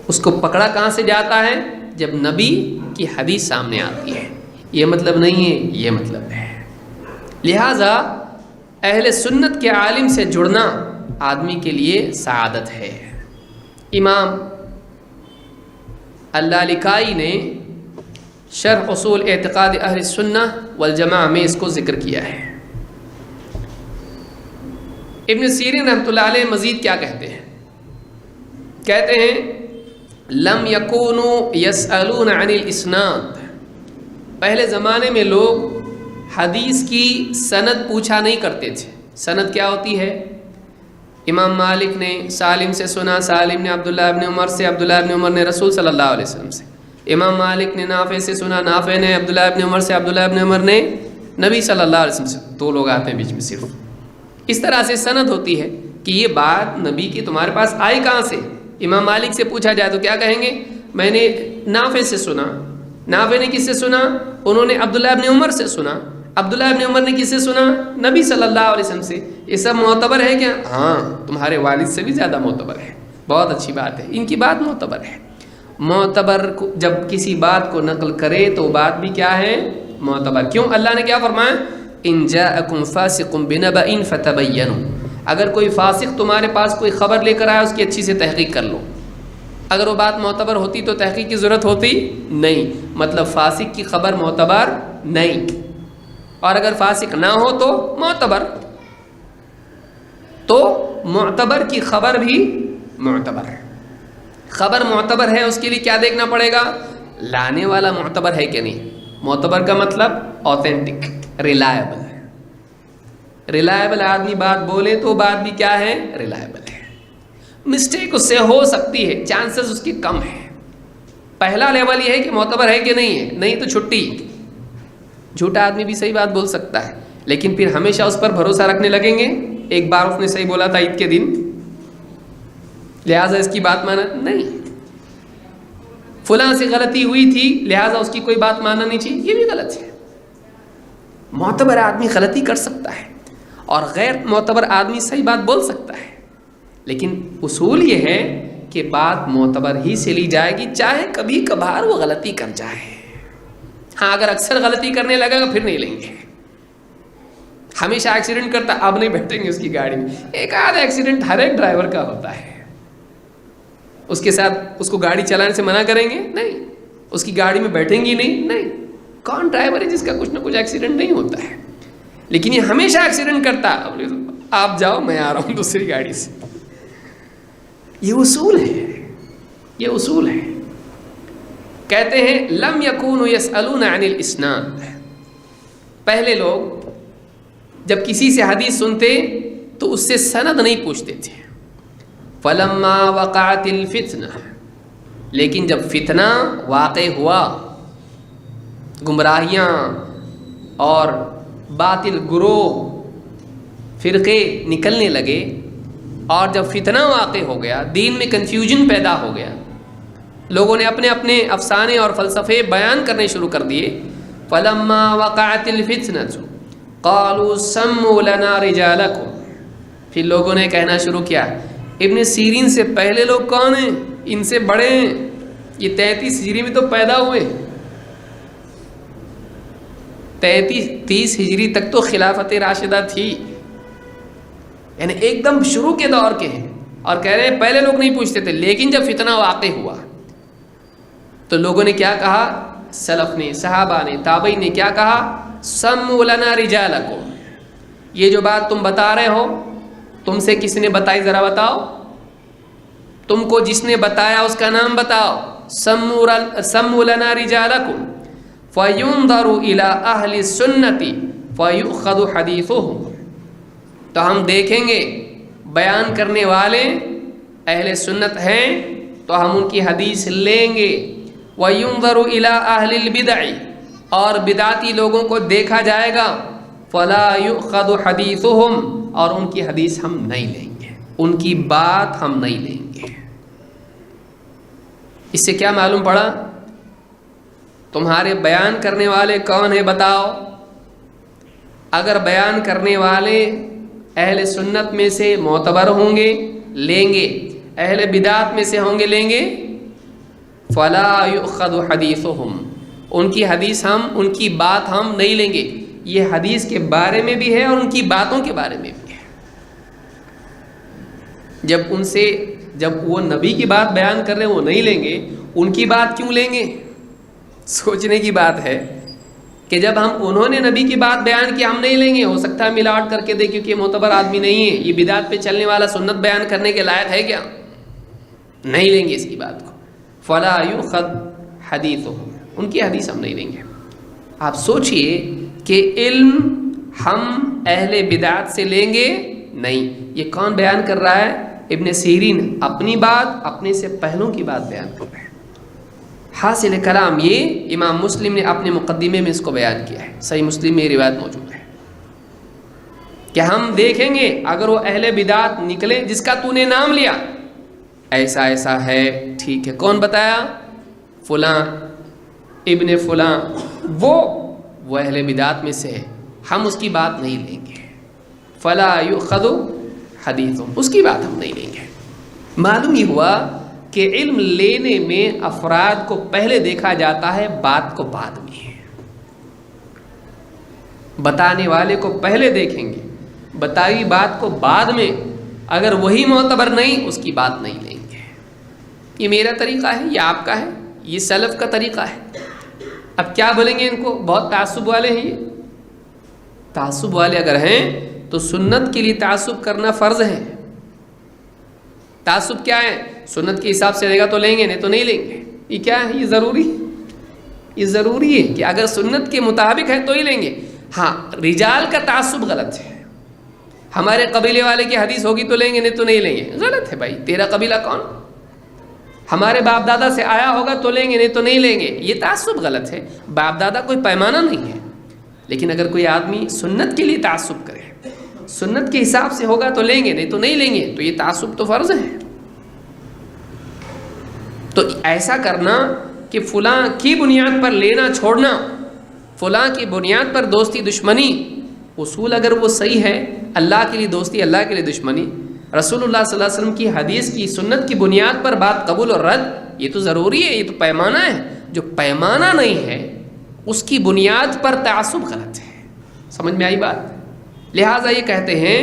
A: اس کو پکڑا کہاں سے جاتا ہے؟ جب نبی کی حدیث سامنے آتی ہے، یہ مطلب نہیں ہے، یہ مطلب ہے۔ لہٰذا اہل سنت کے عالم سے جڑنا آدمی کے لیے سعادت ہے۔ امام اللالکائی نے شرح اصول اعتقاد اہل سنہ والجماعہ میں اس کو ذکر کیا ہے۔ ابن سیرین رحمۃ اللہ علیہ مزید کیا کہتے ہیں؟ کہتے ہیں لم یکونوا یسألون عن الاسناد، پہلے زمانے میں لوگ حدیث کی سند پوچھا نہیں کرتے تھے۔ سند کیا ہوتی ہے؟ امام مالک نے سالم سے سنا، سالم نے عبداللہ ابن عمر سے، عبداللہ ابن عمر نے رسول صلی اللہ علیہ وسلم سے، امام مالک نے نافع سے سنا، نافع نے عبداللہ ابن عمر سے، عبداللہ ابن عمر نے نبی صلی اللہ علیہ وسلم سے۔ دو لوگ آتے ہیں بیچ میں صرف۔ اس طرح سے سند ہوتی ہے کہ یہ بات نبی کی تمہارے پاس آئی کہاں سے؟ امام مالک سے پوچھا جائے تو کیا کہیں گے؟ میں نے نافع سے سنا۔ نافع نے کس سے سنا؟ انہوں نے عبداللہ ابن عمر سے سنا۔ عبداللہ ابن عمر نے کس سے سنا؟ نبی صلی اللہ علیہ وسلم سے۔ یہ سب معتبر ہے کیا؟ ہاں، تمہارے والد سے بھی زیادہ معتبر ہے۔ بہت اچھی بات ہے، ان کی بات معتبر ہے۔ معتبر جب کسی بات کو نقل کرے تو بات بھی کیا ہے؟ معتبر۔ کیوں؟ اللہ نے کیا فرمایا؟ ان جاءکم فاسق بنبأ فتبینوا، اگر کوئی فاسق تمہارے پاس کوئی خبر لے کر آیا اس کی اچھی سے تحقیق کر لو۔ اگر وہ بات معتبر ہوتی تو تحقیق کی ضرورت ہوتی نہیں، مطلب فاسق کی خبر معتبر نہیں، اور اگر فاسق نہ ہو تو معتبر۔ تو معتبر کی خبر بھی معتبر ہے۔ خبر معتبر ہے، اس کے لیے کیا دیکھنا پڑے گا؟ لانے والا معتبر ہے کہ نہیں۔ معتبر کا مطلب آتھینٹک، ریلائبل ہے۔ ریلائبل آدمی بات بولے تو بات بھی کیا ہے؟ ریلائبل ہے۔ مسٹیک اس سے ہو سکتی ہے، چانسز اس کے کم ہیں۔ پہلا لیول یہ ہے کہ معتبر ہے کہ نہیں ہے، نہیں تو چھٹی۔ جھوٹا آدمی بھی صحیح بات بول سکتا ہے، لیکن پھر ہمیشہ اس پر بھروسہ رکھنے لگیں گے۔ ایک بار اس نے صحیح بولا تھا عید کے دن، لہٰذا اس کی بات مانا نہیں۔ فلاں سے غلطی ہوئی تھی لہٰذا اس کی کوئی بات ماننا نہیں چاہیے، یہ بھی غلط ہے۔ معتبر آدمی غلطی کر سکتا ہے اور غیر معتبر آدمی صحیح بات بول سکتا ہے، لیکن اصول یہ ہے کہ بات معتبر ہی سے لی جائے گی، چاہے کبھی کبھار وہ غلطی کر جائے۔ ہاں، اگر اکثر غلطی کرنے لگے گا پھر نہیں لیں گے۔ ہمیشہ ایکسیڈنٹ کرتا، اب نہیں بیٹھیں گے اس کی گاڑی میں۔ ایک آدھ ایکسیڈنٹ ہر ایک ڈرائیور کا ہوتا ہے، اس کے ساتھ اس کو گاڑی چلانے سے منع کریں گے؟ نہیں۔ اس کی گاڑی میں بیٹھیں گی نہیں۔ کون ڈرائیور ہے جس کا کچھ نہ کچھ ایکسیڈنٹ نہیں ہوتا ہے؟ لیکن یہ ہمیشہ ایکسیڈنٹ کرتا، آپ جاؤ میں آ رہا ہوں دوسری گاڑی سے۔ یہ اصول ہے، یہ اصول ہے۔ کہتے ہیں لم یکونوا یسألون عن الاسناد، پہلے لوگ جب کسی سے حدیث سنتے تو اس سے سند نہیں پوچھتے تھے۔ فلما وقعت الفتنہ، لیکن جب فتنہ واقع ہوا، گمراہیاں اور باطل گروہ فرقے نکلنے لگے، اور جب فتنہ واقع ہو گیا، دین میں کنفیوژن پیدا ہو گیا، لوگوں نے اپنے اپنے افسانے اور فلسفے بیان کرنے شروع کر دیے۔ فلما وقعت الفتنة قالوا سموا لنا رجالکم، پھر لوگوں نے کہنا شروع کیا ابن سیرین سے پہلے لوگ کون ہیں؟ ان سے بڑے ہیں، یہ 33 ہجری میں تو پیدا ہوئے، 30 ہجری تک تو خلافت راشدہ تھی، یعنی ایک دم شروع کے دور کے ہیں، اور کہہ رہے ہیں پہلے لوگ نہیں پوچھتے تھے، لیکن جب فتنہ واقع ہوا تو لوگوں نے کیا کہا؟ سلف نے، صحابہ نے، تابعین نے کیا کہا؟ سموا لنا رجالکم، یہ جو بات تم بتا رہے ہو تم سے کس نے بتائی ذرا بتاؤ، تم کو جس نے بتایا اس کا نام بتاؤ۔ سموا لنا رجالکم فینظر الی اہل السنۃ فیؤخذ حدیثہم، تو ہم دیکھیں گے بیان کرنے والے اہل سنت ہیں تو ہم ان کی حدیث لیں گے۔ وَيُنظَرُ إِلَىٰ أَهْلِ الْبِدْعِ، اور بدعتی لوگوں کو دیکھا جائے گا۔ فَلَا يُؤْخَذُ حَدِيثُهُمْ، اور ان کی حدیث ہم نہیں لیں گے، ان کی بات ہم نہیں لیں گے۔ اس سے کیا معلوم پڑا؟ تمہارے بیان کرنے والے کون ہیں بتاؤ؟ اگر بیان کرنے والے اہل سنت میں سے معتبر ہوں گے لیں گے، اہل بدعت میں سے ہوں گے لیں گے۔ فلا یؤخذ حدیثہم، ان کی حدیث ان کی بات ہم نہیں لیں گے. یہ حدیث کے بارے میں بھی ہے اور ان کی باتوں کے بارے میں بھی ہے. جب وہ نبی کی بات بیان کر رہے ہیں وہ نہیں لیں گے, ان کی بات کیوں لیں گے؟ سوچنے کی بات ہے کہ جب انہوں نے نبی کی بات بیان کی ہم نہیں لیں گے. ہو سکتا ہے ملاوٹ کر کے دے, کیونکہ یہ معتبر آدمی نہیں ہے, یہ بدعت پہ چلنے والا سنت بیان کرنے کے لائق ہے کیا؟ نہیں لیں گے اس کی بات کو. فلا یؤخذ حدیثهم, ان کی حدیث ہم نہیں لیں گے. آپ سوچئے کہ علم ہم اہل بدعت سے لیں گے نہیں. یہ کون بیان کر رہا ہے؟ ابن سیرین اپنی بات اپنے سے پہلوں کی بات بیان کر رہے ہیں. حاصل کلام یہ امام مسلم نے اپنے مقدمے میں اس کو بیان کیا ہے. صحیح مسلم میں یہ روایت موجود ہے کہ ہم دیکھیں گے اگر وہ اہل بدعت نکلے جس کا تو نے نام لیا, ایسا ایسا ہے, ٹھیک ہے, کون بتایا؟ فلاں ابن فلاں, وہ اہل بدعت میں سے ہے, ہم اس کی بات نہیں لیں گے. فلا یؤخذ حدیثهم, اس کی بات ہم نہیں لیں گے. معلوم ہی ہوا کہ علم لینے میں افراد کو پہلے دیکھا جاتا ہے, بات کو بعد میں. بتانے والے کو پہلے دیکھیں گے, بتائی بات کو بعد میں. اگر وہی معتبر نہیں, اس کی بات نہیں لیں گے. یہ میرا طریقہ ہے, یہ آپ کا ہے, یہ سلف کا طریقہ ہے. اب کیا بولیں گے ان کو؟ بہت تعصب والے ہیں. یہ تعصب والے اگر ہیں تو سنت کے لیے تعصب کرنا فرض ہے. تعصب کیا ہے؟ سنت کے حساب سے رہے گا تو لیں گے, نہیں تو نہیں لیں گے. یہ کیا ہے؟ یہ ضروری ہے کہ اگر سنت کے مطابق ہے تو ہی لیں گے. ہاں, رجال کا تعصب غلط ہے. ہمارے قبیلے والے کی حدیث ہوگی تو لیں گے, نہیں تو نہیں لیں گے. غلط ہے بھائی. تیرا قبیلہ کون؟ ہمارے باپ دادا سے آیا ہوگا تو لیں گے, نہیں تو نہیں لیں گے. یہ تعصب غلط ہے. باپ دادا کوئی پیمانہ نہیں ہے. لیکن اگر کوئی آدمی سنت کے لیے تعصب کرے, سنت کے حساب سے ہوگا تو لیں گے, نہیں تو نہیں لیں گے, تو یہ تعصب تو فرض ہے. تو ایسا کرنا کہ فلاں کی بنیاد پر لینا چھوڑنا, فلاں کی بنیاد پر دوستی دشمنی, اصول اگر وہ صحیح ہے, اللہ کے لیے دوستی اللہ کے لیے دشمنی, رسول اللہ صلی اللہ علیہ وسلم کی حدیث کی سنت کی بنیاد پر بات قبول اور رد, یہ تو ضروری ہے, یہ تو پیمانہ ہے. جو پیمانہ نہیں ہے اس کی بنیاد پر تعصب غلط ہے. سمجھ میں آئی بات؟ لہٰذا یہ کہتے ہیں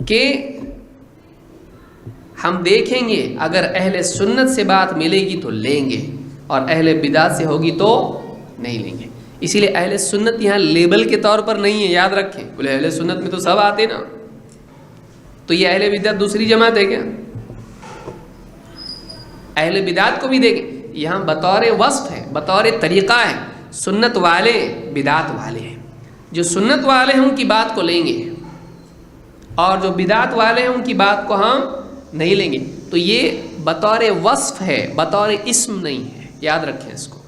A: کہ ہم دیکھیں گے اگر اہل سنت سے بات ملے گی تو لیں گے, اور اہل بدعت سے ہوگی تو نہیں لیں گے. اسی لیے اہل سنت یہاں لیبل کے طور پر نہیں ہے, یاد رکھیں. بولے اہل سنت میں تو سب آتے نا, تو یہ اہل بدعت دوسری جماعت ہے کیا؟ اہل بدعت کو بھی دیکھیں, یہاں بطور وصف ہے, بطور طریقہ ہے. سنت والے بدعت والے ہیں. جو سنت والے ہیں ان کی بات کو لیں گے, اور جو بدعت والے ہیں ان کی بات کو ہم نہیں لیں گے. تو یہ بطور وصف ہے, بطور اسم نہیں ہے, یاد رکھیں اس کو,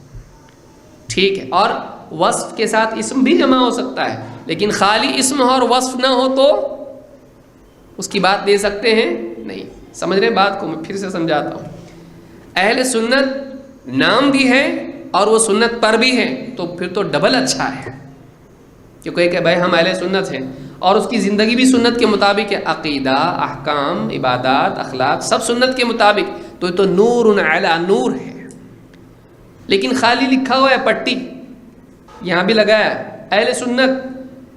A: ٹھیک ہے. اور وصف کے ساتھ اسم بھی جمع ہو سکتا ہے, لیکن خالی اسم اور وصف نہ ہو تو اس کی بات دے سکتے ہیں نہیں. سمجھ رہے بات کو؟ میں پھر سے سمجھاتا ہوں. اہل سنت نام بھی ہے اور وہ سنت پر بھی ہے, تو پھر تو ڈبل اچھا ہے. کہ کوئی کہ بھائی ہم اہل سنت ہیں اور اس کی زندگی بھی سنت کے مطابق ہے, عقیدہ, احکام, عبادات, اخلاق سب سنت کے مطابق, تو یہ تو نور علی نور ہے. لیکن خالی لکھا ہوا ہے پٹی, یہاں بھی لگایا اہل سنت,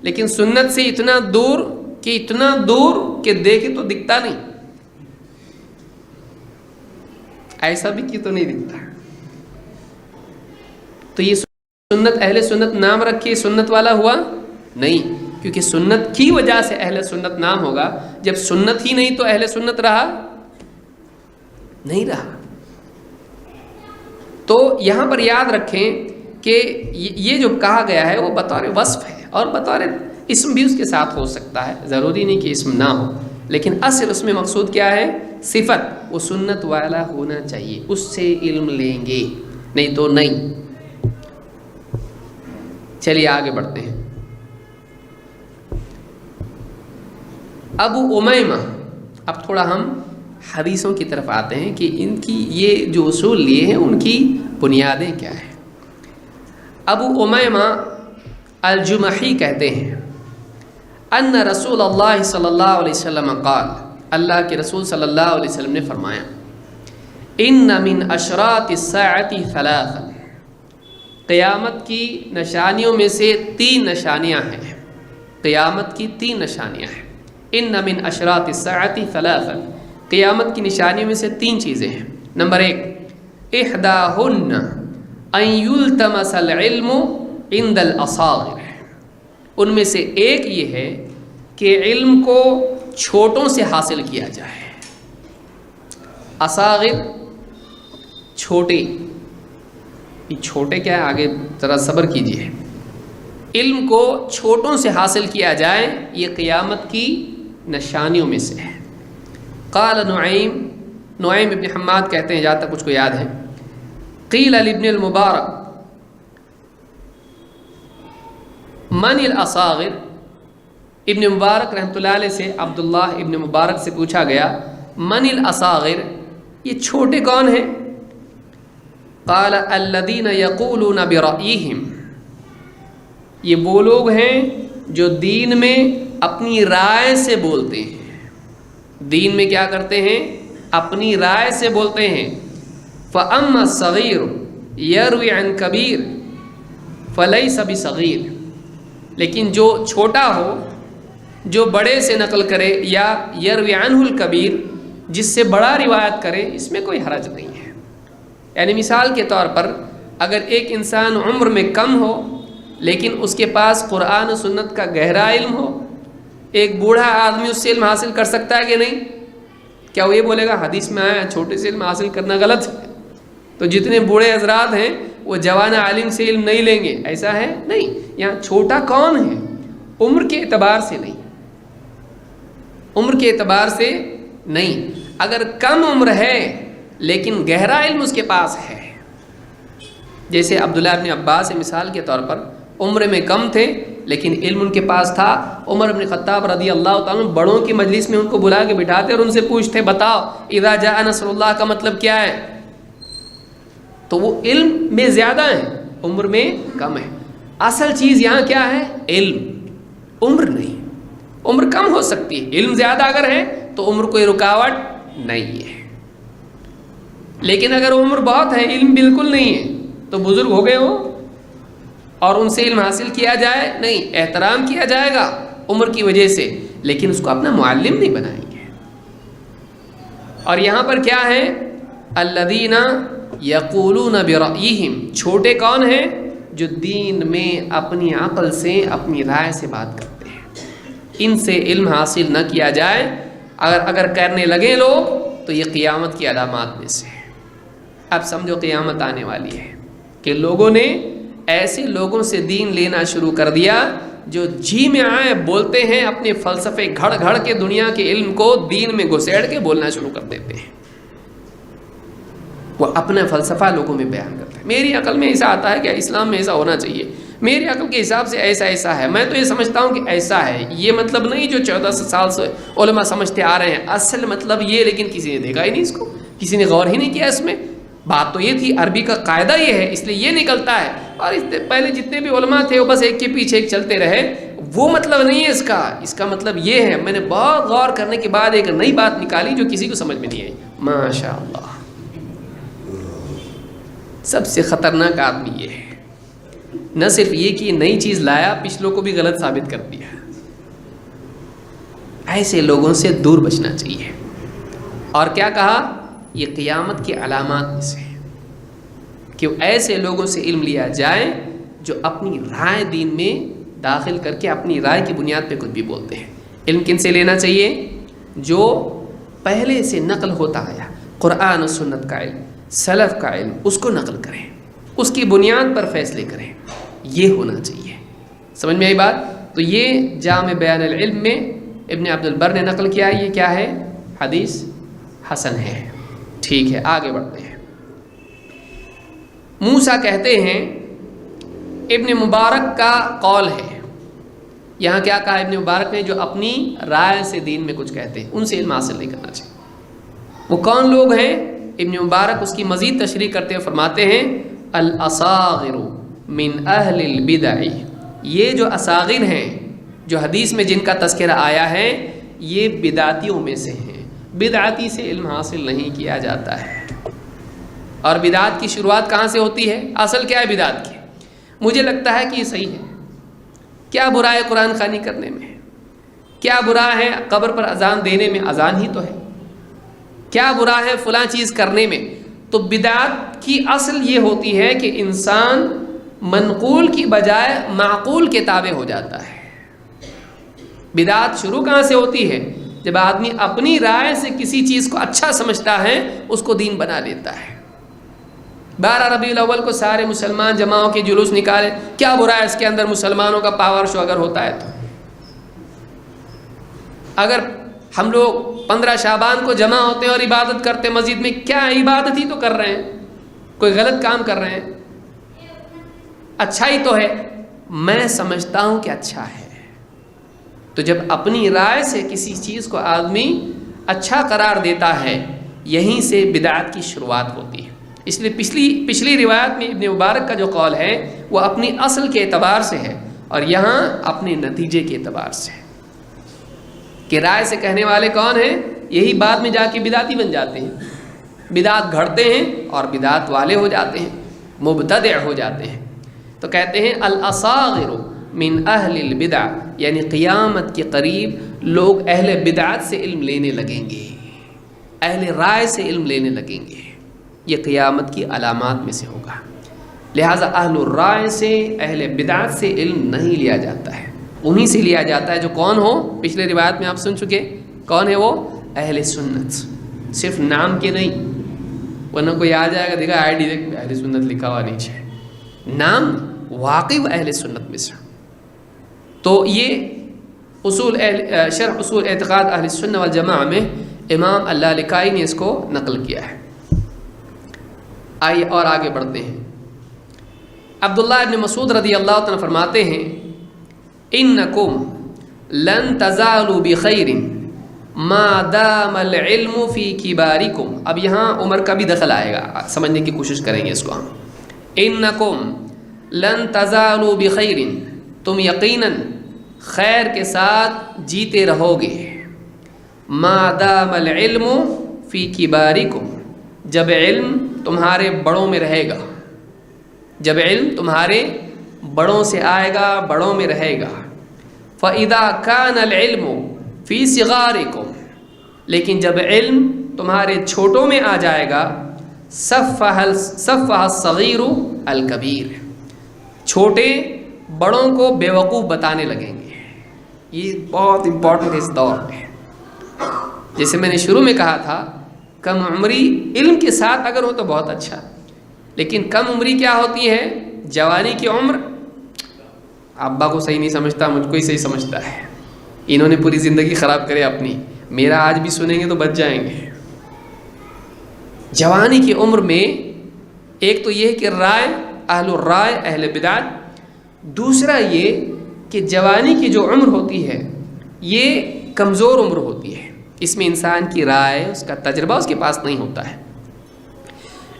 A: لیکن سنت سے اتنا دور کہ دیکھے تو دکھتا نہیں. ایسا بھی کی تو نہیں دکھتا. تو یہ سنت, اہل سنت نام رکھے سنت والا ہوا نہیں, کیونکہ سنت کی وجہ سے اہل سنت نام ہوگا. جب سنت ہی نہیں تو اہل سنت رہا نہیں رہا. تو یہاں پر یاد رکھیں کہ یہ جو کہا گیا ہے وہ بطور وصف ہے, اور بطور اسم بھی اس کے ساتھ ہو سکتا ہے. ضروری نہیں کہ اسم نہ ہو, لیکن اصل اس میں مقصود کیا ہے؟ صفت. وہ سنت والا ہونا چاہیے, اس سے علم لیں گے, نہیں تو نہیں. چلیے آگے بڑھتے ہیں. ابو امیمہ, اب تھوڑا ہم حدیثوں کی طرف آتے ہیں کہ ان کی یہ جو اصول لیے ہیں ان کی بنیادیں کیا ہیں. ابو امیمہ الجمحی کہتے ہیں ان رسول اللہ صلی اللہ علیہ وسلم قال, اللہ کے رسول صلی اللہ علیہ وسلم نے فرمایا, ان من اشراط الساعۃ ثلاثا, قیامت کی نشانیوں میں سے 3 نشانیاں ہیں، قیامت کی 3 نشانیاں ہیں۔ ان من اشراط الساعۃ ثلاثا، قیامت کی نشانیوں میں سے 3 چیزیں ہیں۔ نمبر 1، احداہن ان یلتمس العلم عند الاصاغر، ان میں سے ایک یہ ہے کہ علم کو چھوٹوں سے حاصل کیا جائے۔ اصاغر چھوٹے، یہ چھوٹے کیا ہے، آگے ذرا صبر کیجیے۔ علم کو چھوٹوں سے حاصل کیا جائے، یہ قیامت کی نشانیوں میں سے ہے۔ قال نعیم ابن حماد کہتے ہیں، جہاں تک مجھ کو یاد ہے، قیل لابن المبارک من الاصاغر، ابن مبارک رحمۃ اللہ علیہ سے عبداللہ ابن مبارک سے پوچھا گیا، من الاصاغر، یہ چھوٹے کون ہیں؟ قال الذین یقولون برأیہم، یہ وہ لوگ ہیں جو دین میں اپنی رائے سے بولتے ہیں، دین میں کیا کرتے ہیں، اپنی رائے سے بولتے ہیں۔ فَأَمَّا الصَّغِيرُ يَرْوِي عَنْ كَبِيرٍ فَلَيْسَ بِصَغِيرٍ، لیکن جو چھوٹا ہو، جو بڑے سے نقل کرے، یا یروی عنہ الکبیر، جس سے بڑا روایت کرے، اس میں کوئی حرج نہیں ہے۔ یعنی مثال کے طور پر اگر ایک انسان عمر میں کم ہو لیکن اس کے پاس قرآن و سنت کا گہرا علم ہو، ایک بوڑھا آدمی اس سے علم حاصل کر سکتا ہے کہ نہیں؟ کیا وہ یہ بولے گا حدیث میں آیا چھوٹے سے علم حاصل کرنا غلط ہے، تو جتنے بوڑھے حضرات ہیں وہ جوان عالم سے علم نہیں لیں گے؟ ایسا ہے نہیں۔ یہاں چھوٹا کون ہے؟ عمر کے اعتبار سے نہیں، عمر کے اعتبار سے نہیں۔ اگر کم عمر ہے لیکن گہرا علم اس کے پاس ہے، جیسے عبداللہ ابن عباس مثال کے طور پر عمر میں کم تھے لیکن علم ان کے پاس تھا۔ عمر بن خطاب رضی اللہ تعالیٰ عنہ بڑوں کی مجلس میں ان کو بلا کے بٹھاتے اور ان سے پوچھتے، بتاؤ اذا جاء نصر اللہ کا مطلب کیا ہے؟ تو وہ علم میں زیادہ ہیں، عمر میں کم ہے۔ اصل چیز یہاں کیا ہے؟ علم، عمر نہیں۔ عمر کم ہو سکتی ہے، علم زیادہ اگر ہے تو عمر کوئی رکاوٹ نہیں ہے، لیکن اگر عمر بہت ہے علم بالکل نہیں ہے تو بزرگ ہو گئے ہو اور ان سے علم حاصل کیا جائے نہیں، احترام کیا جائے گا عمر کی وجہ سے، لیکن اس کو اپنا معلم نہیں بنائیں گے۔ اور یہاں پر کیا ہے؟ الذین یقولون برأیہم، چھوٹے کون ہیں؟ جو دین میں اپنی عقل سے، اپنی رائے سے بات کرتے ہیں، ان سے علم حاصل نہ کیا جائے۔ اگر کرنے لگے لوگ تو یہ قیامت کی علامات میں سے ہے۔ اب سمجھو قیامت آنے والی ہے کہ لوگوں نے ایسے لوگوں سے دین لینا شروع کر دیا جو جی میں آئے بولتے ہیں، اپنے فلسفے گھڑ گھڑ کے دنیا کے علم کو دین میں گھسیڑ کے بولنا شروع کر دیتے ہیں۔ وہ اپنا فلسفہ لوگوں میں بیان کرتے ہیں، میری عقل میں ایسا آتا ہے کہ اسلام میں ایسا ہونا چاہیے، میری عقل کے حساب سے ایسا ہے، میں تو یہ سمجھتا ہوں کہ ایسا ہے۔ یہ مطلب نہیں جو 1400 سال سے علماء سمجھتے آ رہے ہیں، اصل مطلب یہ، لیکن کسی نے دیکھا ہی نہیں اس کو، کسی نے غور ہی نہیں کیا اس میں۔ بات تو یہ تھی، عربی کا قاعدہ یہ ہے، اس لیے یہ نکلتا ہے، اور اس سے پہلے جتنے بھی علماء تھے وہ بس ایک کے پیچھے ایک چلتے رہے۔ وہ مطلب نہیں ہے اس کا مطلب یہ ہے۔ میں نے بہت غور کرنے کے بعد ایک نئی بات نکالی جو کسی کو سمجھ میں نہیں آئی۔ ماشاء اللہ، سب سے خطرناک آدمی یہ ہے، نہ صرف یہ کہ نئی چیز لایا، پچھلوں کو بھی غلط ثابت کر دیا۔ ایسے لوگوں سے دور بچنا چاہیے۔ اور کیا کہا؟ یہ قیامت کی علامات میں سے ہے کہ ایسے لوگوں سے علم لیا جائے جو اپنی رائے دین میں داخل کر کے اپنی رائے کی بنیاد پہ کچھ بھی بولتے ہیں۔ علم کن سے لینا چاہیے؟ جو پہلے سے نقل ہوتا آیا، قرآن و سنت کا علم، سلف کا علم، اس کو نقل کریں، اس کی بنیاد پر فیصلے کریں، یہ ہونا چاہیے۔ سمجھ میں آئی بات؟ تو یہ جامع بیان العلم میں ابن عبد البر نے نقل کیا ہے۔ یہ کیا ہے؟ حدیث حسن ہے۔ ٹھیک ہے، آگے بڑھتے ہیں۔ موسیٰ کہتے ہیں، ابن مبارک کا قول ہے، یہاں کیا کہا ابن مبارک نے؟ جو اپنی رائے سے دین میں کچھ کہتے ہیں ان سے علم حاصل نہیں کرنا چاہیے۔ وہ کون لوگ ہیں؟ ابن مبارک اس کی مزید تشریح کرتے ہوئے فرماتے ہیں، الاصاغر من اہل البدع، یہ جو اصاغر ہیں، جو حدیث میں جن کا تذکرہ آیا ہے، یہ بدعتیوں میں سے ہیں۔ بدعتی سے علم حاصل نہیں کیا جاتا ہے۔ اور بدعت کی شروعات کہاں سے ہوتی ہے؟ اصل کیا ہے بدعت کی؟ مجھے لگتا ہے کہ یہ صحیح ہے، کیا برا ہے قرآن خوانی کرنے میں، کیا برا ہے قبر پر اذان دینے میں، اذان ہی تو ہے، کیا برا ہے فلاں چیز کرنے میں۔ تو بدعت کی اصل یہ ہوتی ہے کہ انسان منقول کی بجائے معقول کے تابع ہو جاتا ہے۔ بدعت شروع کہاں سے ہوتی ہے؟ جب آدمی اپنی رائے سے کسی چیز کو اچھا سمجھتا ہے، اس کو دین بنا لیتا ہے۔ 12 ربیع الاول کو سارے مسلمان جمع ہو کے جلوس نکالے، کیا برا ہے اس کے اندر؟ مسلمانوں کا پاور شو اگر ہوتا ہے تو۔ اگر ہم لوگ 15 شعبان کو جمع ہوتے ہیں اور عبادت کرتے مسجد میں، کیا عبادت ہی تو کر رہے ہیں، کوئی غلط کام کر رہے ہیں؟ اچھا ہی تو ہے، میں سمجھتا ہوں کہ اچھا ہے۔ تو جب اپنی رائے سے کسی چیز کو آدمی اچھا قرار دیتا ہے، یہیں سے بدعت کی شروعات ہوتی ہے۔ اس لیے پچھلی روایت میں ابن مبارک کا جو قول ہے وہ اپنی اصل کے اعتبار سے ہے، اور یہاں اپنے نتیجے کے اعتبار سے ہے کہ رائے سے کہنے والے کون ہیں، یہی بعد میں جا کے بدعتی بن جاتے ہیں، بدعت گھڑتے ہیں اور بدعت والے ہو جاتے ہیں، مبتدع ہو جاتے ہیں۔ تو کہتے ہیں الاصاغر من اہل البدع، یعنی قیامت کے قریب لوگ اہل بدعت سے علم لینے لگیں گے، اہل رائے سے علم لینے لگیں گے، یہ قیامت کی علامات میں سے ہوگا۔ لہٰذا اہل الرائے سے، اہل بدعت سے علم نہیں لیا جاتا ہے، انہی سے لیا جاتا ہے جو کون ہو؟ پچھلے روایت میں آپ سن چکے، کون ہے وہ؟ اہل سنت، صرف نام کے نہیں، ورنہ کوئی آ جائے گا دیکھا آئی ڈی دیکھ اہل سنت لکھا ہوا نیچے، نام واقعی وہ اہل سنت میں سے۔ تو یہ شرح اصول اعتقاد اہل السنہ والجماعہ میں امام اللالکائی نے اس کو نقل کیا ہے۔ آئیے اور آگے بڑھتے ہیں۔ عبداللہ ابن مسعود رضی اللہ عنہ فرماتے ہیں انکم لن تزالوا بخیر ما دام العلم فی کبارکم۔ اب یہاں عمر کا بھی دخل آئے گا، سمجھنے کی کوشش کریں گے اس کو ہم۔ انکم لن تزالوا بخیر، تم یقیناً خیر کے ساتھ جیتے رہو گے، ما دام العلم فی کبارکم، جب علم تمہارے بڑوں میں رہے گا، جب علم تمہارے بڑوں سے آئے گا، بڑوں میں رہے گا۔ فَإِذَا كَانَ الْعِلْمُ فِي صِغَارِكُمْ، لیکن جب علم تمہارے چھوٹوں میں آ جائے گا، صَفَّحَ الصَّغِيرُ الْكَبِيرُ، چھوٹے بڑوں کو بیوقوف بتانے لگیں گے۔ یہ بہت امپورٹنٹ ہے اس دور میں۔ جیسے میں نے شروع میں کہا تھا، کم عمری علم کے ساتھ اگر ہو تو بہت اچھا، لیکن کم عمری کیا ہوتی ہے؟ جوانی کی عمر، ابا کو صحیح نہیں سمجھتا، مجھ کو ہی صحیح سمجھتا ہے، انہوں نے پوری زندگی خراب کرے اپنی، میرا آج بھی سنیں گے تو بچ جائیں گے۔ جوانی کی عمر میں ایک تو یہ کہ رائے، اہل الرائے، اہل بدعت، دوسرا یہ کہ جوانی کی جو عمر ہوتی ہے یہ کمزور عمر ہوتی ہے، اس میں انسان کی رائے، اس کا تجربہ اس کے پاس نہیں ہوتا ہے،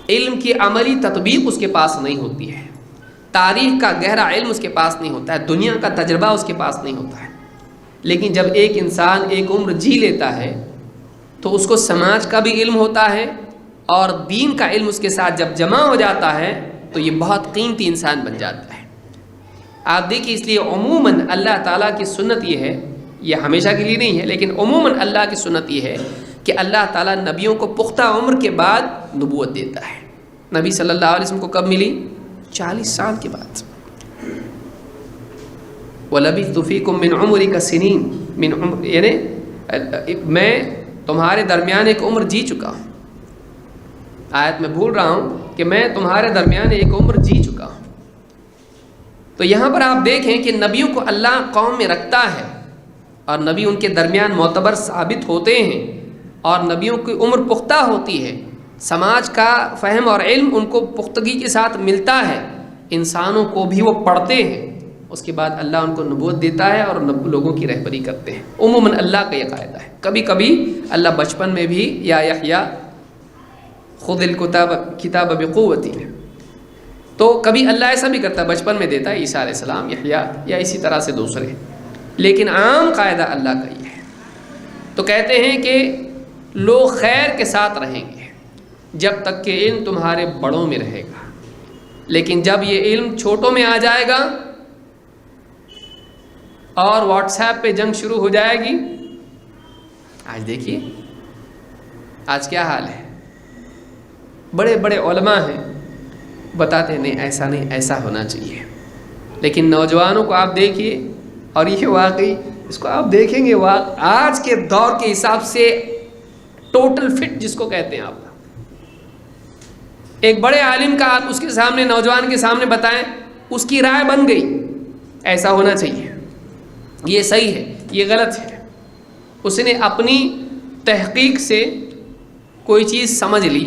A: علم کی عملی تطبیق اس کے پاس نہیں ہوتی ہے، تاریخ کا گہرا علم اس کے پاس نہیں ہوتا ہے، دنیا کا تجربہ اس کے پاس نہیں ہوتا ہے۔ لیکن جب ایک انسان ایک عمر جی لیتا ہے تو اس کو سماج کا بھی علم ہوتا ہے، اور دین کا علم اس کے ساتھ جب جمع ہو جاتا ہے تو یہ بہت قیمتی انسان بن جاتا ہے۔ آپ دیکھیے، اس لیے عموماً اللہ تعالیٰ کی سنت یہ ہے، یہ ہمیشہ کے لیے نہیں ہے لیکن عموماً اللہ کی سنت یہ ہے کہ اللہ تعالیٰ نبیوں کو پختہ عمر کے بعد نبوت دیتا ہے۔ نبی صلی اللہ علیہ وسلم کو کب ملی؟ 40 سال کے بعد۔ وَلَبِثْتُ فِيكُم مِّنْ عُمُرِكَ سِنِينَ، یعنی میں تمہارے درمیان ایک عمر جی چکا ہوں۔ آیت میں بھول رہا ہوں کہ میں تمہارے درمیان ایک عمر جی چکا ہوں۔ تو یہاں پر آپ دیکھیں کہ نبیوں کو اللہ قوم میں رکھتا ہے، اور نبی ان کے درمیان معتبر ثابت ہوتے ہیں، اور نبیوں کی عمر پختہ ہوتی ہے، سماج کا فہم اور علم ان کو پختگی کے ساتھ ملتا ہے، انسانوں کو بھی وہ پڑھتے ہیں، اس کے بعد اللہ ان کو نبوت دیتا ہے اور لوگوں کی رہبری کرتے ہیں۔ عموماً اللہ کا یہ قاعدہ ہے۔ کبھی کبھی اللہ بچپن میں بھی یا یحییٰ خذ الکتاب بقوت، تو کبھی اللہ ایسا بھی کرتا ہے، بچپن میں دیتا ہے، عیسیٰ علیہ السلام، یحییٰ، یا اسی طرح سے دوسرے، لیکن عام قاعدہ اللہ کا یہ ہے۔ تو کہتے ہیں کہ لوگ خیر کے ساتھ رہیں گے جب تک کہ علم تمہارے بڑوں میں رہے گا، لیکن جب یہ علم چھوٹوں میں آ جائے گا اور واٹس ایپ پہ جنگ شروع ہو جائے گی. آج دیکھیے آج کیا حال ہے. بڑے بڑے علماء ہیں بتاتے ہیں نہیں ایسا نہیں ایسا ہونا چاہیے، لیکن نوجوانوں کو آپ دیکھیے اور یہ واقعی اس کو آپ دیکھیں گے آج کے دور کے حساب سے ٹوٹل فٹ جس کو کہتے ہیں. آپ ایک بڑے عالم کا آپ اس کے سامنے نوجوان کے سامنے بتائیں، اس کی رائے بن گئی ایسا ہونا چاہیے، یہ صحیح ہے یہ غلط ہے. اس نے اپنی تحقیق سے کوئی چیز سمجھ لی،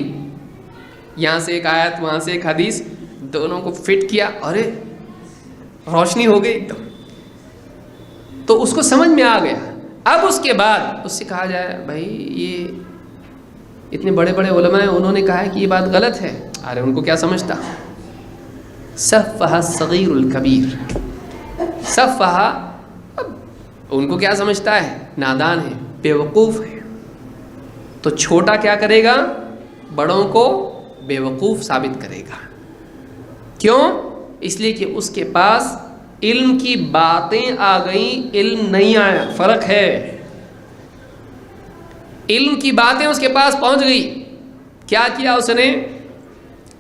A: یہاں سے ایک آیت وہاں سے ایک حدیث، دونوں کو فٹ کیا، ارے روشنی ہو گئی ایک دم، تو اس کو سمجھ میں آ گیا. اب اس کے بعد اس سے کہا جائے بھائی یہ اتنے بڑے بڑے علماء ہیں انہوں نے کہا ہے کہ یہ بات غلط ہے، ارے ان کو کیا سمجھتا. سفہ الصغیر الکبیر، سفہ ان کو کیا سمجھتا ہے، نادان ہے، بے وقوف ہے. تو چھوٹا کیا کرے گا، بڑوں کو بے وقوف ثابت کرے گا. کیوں؟ اس لیے کہ اس کے پاس علم کی باتیں آ گئیں، علم نہیں آیا. فرق ہے، علم کی باتیں اس کے پاس پہنچ گئی. کیا کیا اس نے،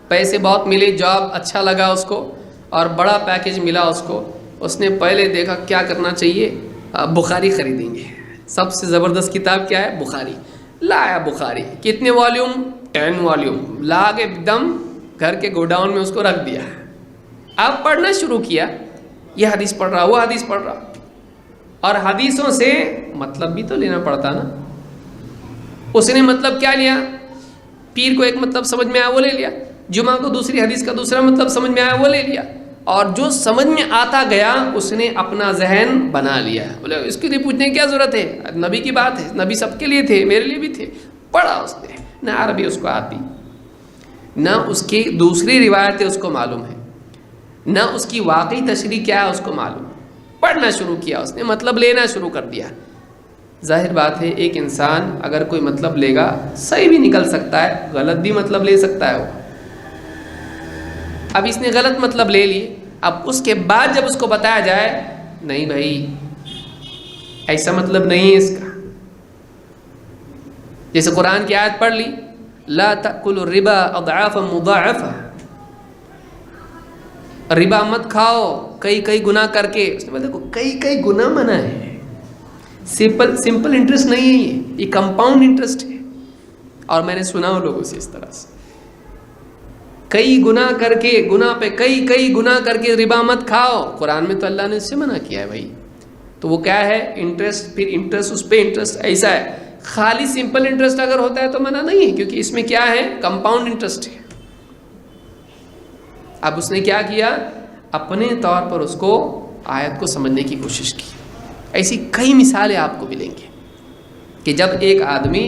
A: پیسے بہت ملے، جاب اچھا لگا اس کو اور بڑا پیکج ملا اس کو. اس نے پہلے دیکھا کیا کرنا چاہیے، بخاری خریدیں گے. سب سے زبردست کتاب کیا ہے، بخاری. لایا بخاری، کتنے والیوم، 10 والیوم لا کے ایک دم گھر کے گوڈاؤن میں اس کو رکھ دیا. اب پڑھنا شروع کیا، یہ حدیث پڑھ رہا وہ حدیث پڑھ رہا، اور حدیثوں سے مطلب بھی تو لینا پڑتا نا. اس نے مطلب کیا لیا، پیر کو ایک مطلب سمجھ میں آیا وہ لے لیا، جمعہ کو دوسری حدیث کا دوسرا مطلب سمجھ میں آیا وہ لے لیا، اور جو سمجھ میں آتا گیا اس نے اپنا ذہن بنا لیا. بولے اس کے لیے پوچھنے کی کیا ضرورت ہے، نبی کی بات ہے، نبی سب کے لیے تھے میرے لیے بھی تھے. پڑھا اس نے، نہ عربی اس کو آتی، نہ اس کی دوسری روایتیں اس کو معلوم ہے، نہ اس کی واقعی تشریح کیا ہے اس کو معلوم. پڑھنا شروع کیا اس نے، مطلب لینا شروع کر دیا. ظاہر بات ہے ایک انسان اگر کوئی مطلب لے گا صحیح بھی نکل سکتا ہے، غلط بھی مطلب لے سکتا ہے وہ. اب اس نے غلط مطلب لے لی، اب اس کے بعد جب اس کو بتایا جائے نہیں بھائی ایسا مطلب نہیں ہے اس کا، جیسے قرآن کی آیت پڑھ لی، لا تأکلوا الربا اضعافا مضاعفا، ربا مت کھاؤ کئی گناہ کر کے. اس نے بولا دیکھو کئی گناہ منع ہے، سمپل انٹرسٹ نہیں ہے یہ کمپاؤنڈ انٹرسٹ ہے. اور میں نے سنا ہوں لوگوں سے اس طرح سے، کئی گناہ کر کے، گناہ پہ کئی گناہ کر کے ربا مت کھاؤ. قرآن میں تو اللہ نے اس سے منع کیا ہے بھائی. تو وہ کیا ہے، انٹرسٹ، پھر انٹرسٹ اس پہ انٹرسٹ ایسا ہے. خالی سمپل انٹرسٹ اگر ہوتا ہے تو منع نہیں ہے، کیونکہ اس میں کیا ہے، کمپاؤنڈ انٹرسٹ ہے. اب اس نے کیا کیا، اپنے طور پر اس کو آیت کو سمجھنے کی کوشش کی. ایسی کئی مثالیں آپ کو ملیں گی کہ جب ایک آدمی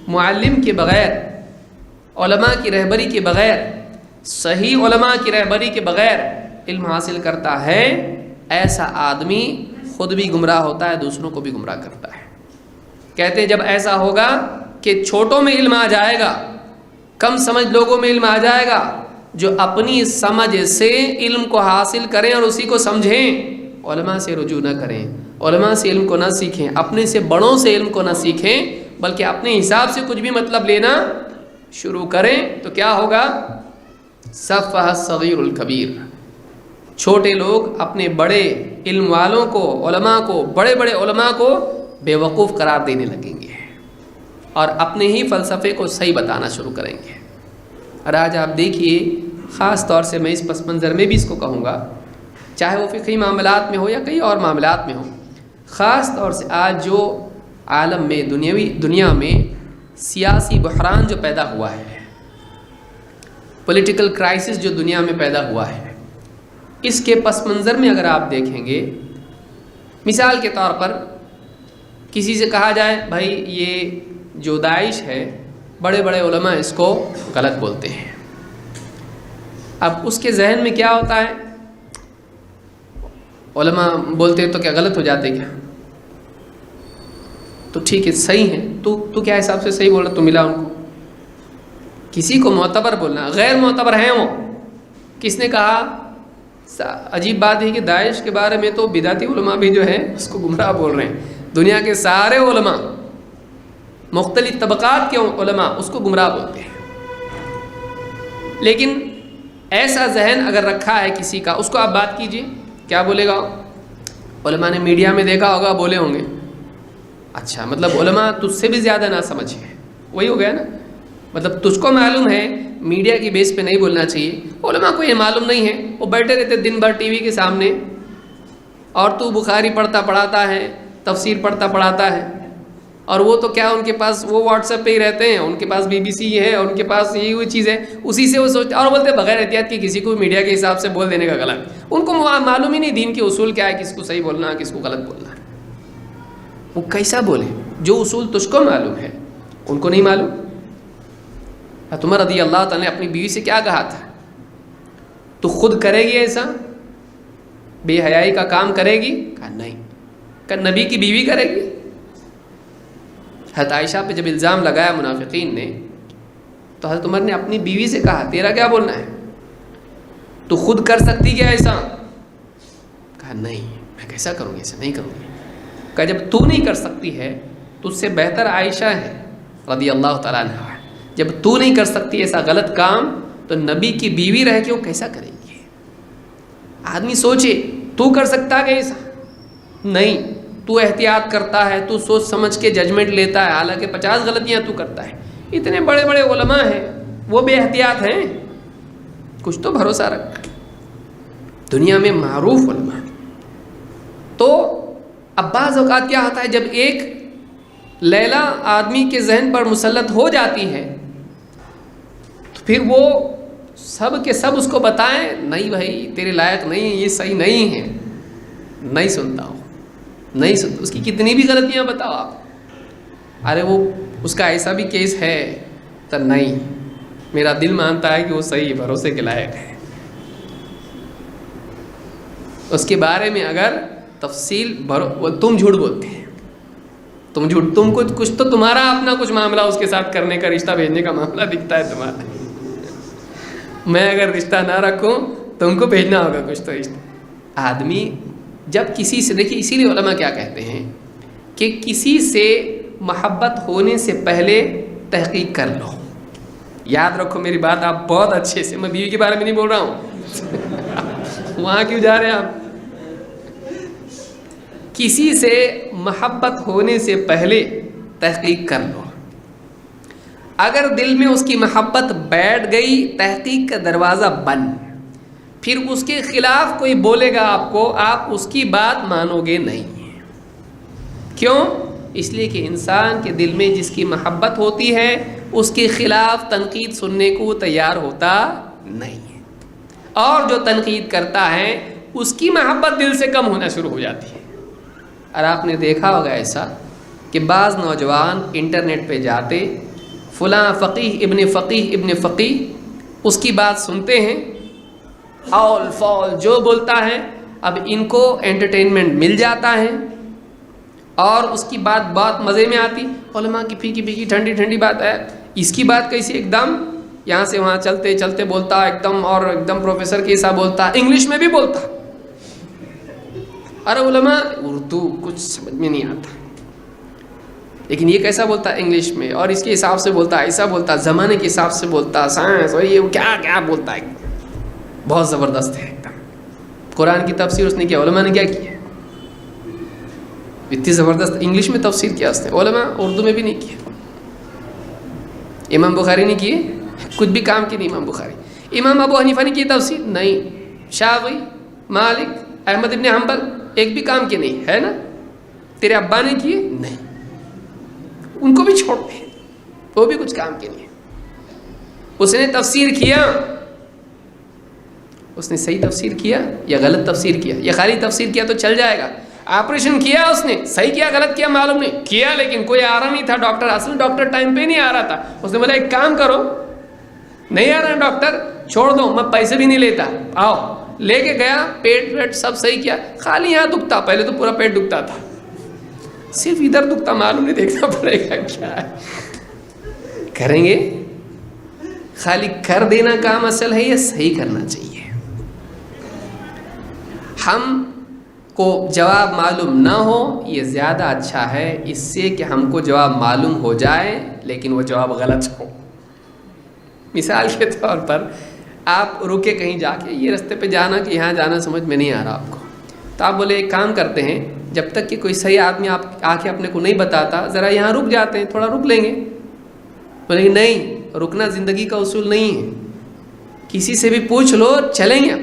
A: معلم کے بغیر، علماء کی رہبری کے بغیر، صحیح علماء کی رہبری کے بغیر علم حاصل کرتا ہے، ایسا آدمی خود بھی گمراہ ہوتا ہے، دوسروں کو بھی گمراہ کرتا ہے. کہتے ہیں جب ایسا ہوگا کہ چھوٹوں میں علم آ جائے گا، کم سمجھ لوگوں میں علم آ جائے گا، جو اپنی سمجھ سے علم کو حاصل کریں اور اسی کو سمجھیں، علماء سے رجوع نہ کریں، علماء سے علم کو نہ سیکھیں، اپنے سے بڑوں سے علم کو نہ سیکھیں، بلکہ اپنے حساب سے کچھ بھی مطلب لینا شروع کریں، تو کیا ہوگا، سفہ الصغیر الکبیر. چھوٹے لوگ اپنے بڑے علم والوں کو، علماء کو، بڑے بڑے علماء کو بے وقوف قرار دینے لگیں گے اور اپنے ہی فلسفے کو صحیح بتانا شروع کریں گے. اور آج آپ دیکھیے، خاص طور سے میں اس پس منظر میں بھی اس کو کہوں گا، چاہے وہ فقہی معاملات میں ہو یا کئی اور معاملات میں ہو، خاص طور سے آج جو عالم میں، دنیا میں سیاسی بحران جو پیدا ہوا ہے، پولیٹیکل کرائسس جو دنیا میں پیدا ہوا ہے، اس کے پس منظر میں اگر آپ دیکھیں گے، مثال کے طور پر کسی سے کہا جائے بھائی یہ جو داعش ہے، بڑے بڑے علماء اس کو غلط بولتے ہیں. اب اس کے ذہن میں کیا ہوتا ہے، علماء بولتے تو کیا غلط ہو جاتے کیا، تو ٹھیک ہے صحیح ہے، تو کیا حساب سے صحیح بول رہا، تو ملا ان کو. کسی کو معتبر بولنا، غیر معتبر ہیں وہ، کس نے کہا؟ عجیب بات ہے کہ داعش کے بارے میں تو بدعتی علماء بھی جو ہے اس کو گمراہ بول رہے ہیں، دنیا کے سارے علماء، مختلف طبقات کے علماء اس کو گمراہ بولتے ہیں۔ لیکن ایسا ذہن اگر رکھا ہے کسی کا، اس کو آپ بات کیجئے، کیا بولے گا؟ علماء نے میڈیا میں دیکھا ہوگا، بولے ہوں گے۔ اچھا، مطلب علماء تجھ سے بھی زیادہ نہ سمجھ ہے، وہی ہو گیا نا۔ مطلب تجھ کو معلوم ہے میڈیا کی بیس پہ نہیں بولنا چاہیے، علماء کو یہ معلوم نہیں ہے، وہ بیٹھے رہتے دن بھر ٹی وی کے سامنے، اور تو بخاری پڑھتا پڑھاتا ہے، تفسیر پڑھتا پڑھاتا ہے، اور وہ تو کیا، ان کے پاس وہ واٹس ایپ پہ ہی رہتے ہیں، ان کے پاس BBC ہے، ان کے پاس یہی ہوئی چیز ہے، اسی سے وہ سوچتے، اور بولتے بغیر احتیاط کی کسی کو میڈیا کے حساب سے بول دینے کا غلط۔ ان کو معلوم ہی نہیں دین کے اصول کیا ہے، کس کو صحیح بولنا ہے، کس کو غلط بولنا ہے۔ وہ کیسا بولے؟ جو اصول تجھ کو معلوم ہے ان کو نہیں معلوم۔ عمر رضی اللہ تعالیٰ نے اپنی بیوی سے کیا کہا تھا؟ تو خود کرے گی ایسا بے حیائی کا کام کرے گی؟ کہا نہیں۔ کہ نبی کی بیوی کرے گی؟ حضرت عائشہ پہ جب الزام لگایا منافقین نے تو حضرت عمر نے اپنی بیوی سے کہا تیرا کیا بولنا ہے، تو خود کر سکتی کیا ایسا؟ کہا نہیں، میں کیسا کروں گی، ایسا نہیں کروں گی۔ کہا جب تو نہیں کر سکتی ہے تو اس سے بہتر عائشہ ہے رضی اللہ تعالیٰ عنہ، جب تو نہیں کر سکتی ایسا غلط کام تو نبی کی بیوی رہ کے وہ کیسا کرے گی؟ آدمی سوچے تو کر سکتا ہے ایسا؟ نہیں، تو احتیاط کرتا ہے، تو سوچ سمجھ کے ججمنٹ لیتا ہے، حالانکہ 50 غلطیاں تو کرتا ہے۔ اتنے بڑے بڑے علماء ہیں، وہ بے احتیاط ہیں؟ کچھ تو بھروسہ رکھ، دنیا میں معروف علماء۔ تو اب بعض اوقات کیا ہوتا ہے، جب ایک لیلا آدمی کے ذہن پر مسلط ہو جاتی ہے تو پھر وہ سب کے سب اس کو بتائیں نہیں بھائی تیرے لائق نہیں، یہ صحیح نہیں ہے، نہیں سنتا ہو، نہیں سنتا، اس کی کتنی بھی غلطیاں بتاؤ آپ، ارے وہ اس کا ایسا بھی کیس ہے تو نہیں، میرا دل مانتا ہے کہ وہ صحیح ہے، بھروسے کے لائق ہے۔ اس کے بارے میں اگر تفصیل تم جھوٹ بولتے ہیں، تم جھوٹ، تم کچھ تو تمہارا اپنا کچھ معاملہ اس کے ساتھ کرنے کا، رشتہ بھیجنے کا معاملہ دکھتا ہے تمہارا، میں اگر رشتہ نہ رکھوں تم کو بھیجنا ہوگا کچھ تو رشتہ۔ آدمی جب کسی سے، دیکھیے اسی لیے علماء کیا کہتے ہیں کہ کسی سے محبت ہونے سے پہلے تحقیق کر لو۔ یاد رکھو میری بات آپ بہت اچھے سے، میں بیوی کے بارے میں نہیں بول رہا ہوں وہاں کیوں جا رہے ہیں آپ؟ کسی سے محبت ہونے سے پہلے تحقیق کر لو، اگر دل میں اس کی محبت بیٹھ گئی تحقیق کا دروازہ بند، پھر اس کے خلاف کوئی بولے گا آپ کو، آپ اس کی بات مانو گے نہیں۔ کیوں؟ اس لیے کہ انسان کے دل میں جس کی محبت ہوتی ہے اس کے خلاف تنقید سننے کو تیار ہوتا نہیں ہے، اور جو تنقید کرتا ہے اس کی محبت دل سے کم ہونا شروع ہو جاتی ہے۔ اور آپ نے دیکھا ہوگا ایسا کہ بعض نوجوان انٹرنیٹ پہ جاتے فلاں فقیہ ابن فقیہ اس کی بات سنتے ہیں، آل فال جو بولتا ہے، اب ان کو انٹرٹینمنٹ مل جاتا ہے اور اس کی بات بہت مزے میں آتی، علماء کی پھیکی پھیکی ٹھنڈی ٹھنڈی بات ہے، اس کی بات کیسی ایک دم یہاں سے وہاں چلتے چلتے بولتا ایک دم، اور ایک دم پروفیسر کے حساب بولتا، انگلش میں بھی بولتا۔ ارے علماء اردو کچھ سمجھ میں نہیں آتا، لیکن یہ کیسا بولتا انگلش میں، اور اس کے حساب سے بولتا، ایسا بولتا، زمانے کے حساب سے بولتا، سائنس اور یہ کیا کیا بولتا ہے، بہت زبردست ہے ایک دم۔ قرآن کی تفسیر اس نے کیا، علماء نے کیا کیا، اتنی زبردست انگلش میں تفسیر کیا اس نے، علماء اردو میں بھی نہیں کیا۔ امام بخاری نے کیے، کچھ بھی کام کی نہیں امام بخاری۔ امام ابو حنیفہ نے کی تفسیر نہیں، شافعی، مالک، احمد ابن حنبل ایک بھی کام کے نہیں ہے نا، تیرے ابا نے کیے نہیں، ان کو بھی چھوڑ دے، وہ بھی کچھ کام کے نہیں۔ اس نے تفسیر کیا، اس نے صحیح تفسیر کیا یا غلط تفسیر کیا، یا خالی تفسیر کیا تو چل جائے گا؟ آپریشن کیا اس نے، صحیح کیا غلط کیا معلوم نہیں کیا، لیکن کوئی آ رہا نہیں تھا ڈاکٹر، اصل ڈاکٹر ٹائم پہ نہیں آ رہا تھا، اس نے بولا ایک کام کرو، نہیں آ رہا ڈاکٹر چھوڑ دو، میں پیسے بھی نہیں لیتا، آؤ، لے کے گیا، پیٹ ویٹ سب صحیح کیا، خالی یہاں دکھتا، پہلے تو پورا پیٹ دکھتا تھا، صرف ادھر دکھتا، معلوم نہیں، دیکھنا پڑے گا کیا ہے، کریں گے؟ خالی کر دینا کام اصل ہے یا صحیح کرنا چاہیے؟ ہم کو جواب معلوم نہ ہو یہ زیادہ اچھا ہے اس سے کہ ہم کو جواب معلوم ہو جائے لیکن وہ جواب غلط ہو۔ مثال کے طور پر آپ رکے کہیں جا کے، یہ رستے پہ جانا کہ یہاں جانا سمجھ میں نہیں آ رہا آپ کو، تو آپ بولے ایک کام کرتے ہیں، جب تک کہ کوئی صحیح آدمی آپ آ کے اپنے کو نہیں بتاتا ذرا یہاں رک جاتے ہیں، تھوڑا رک لیں گے۔ بولے نہیں، رکنا زندگی کا اصول نہیں ہے، کسی سے بھی پوچھ لو چلیں گے۔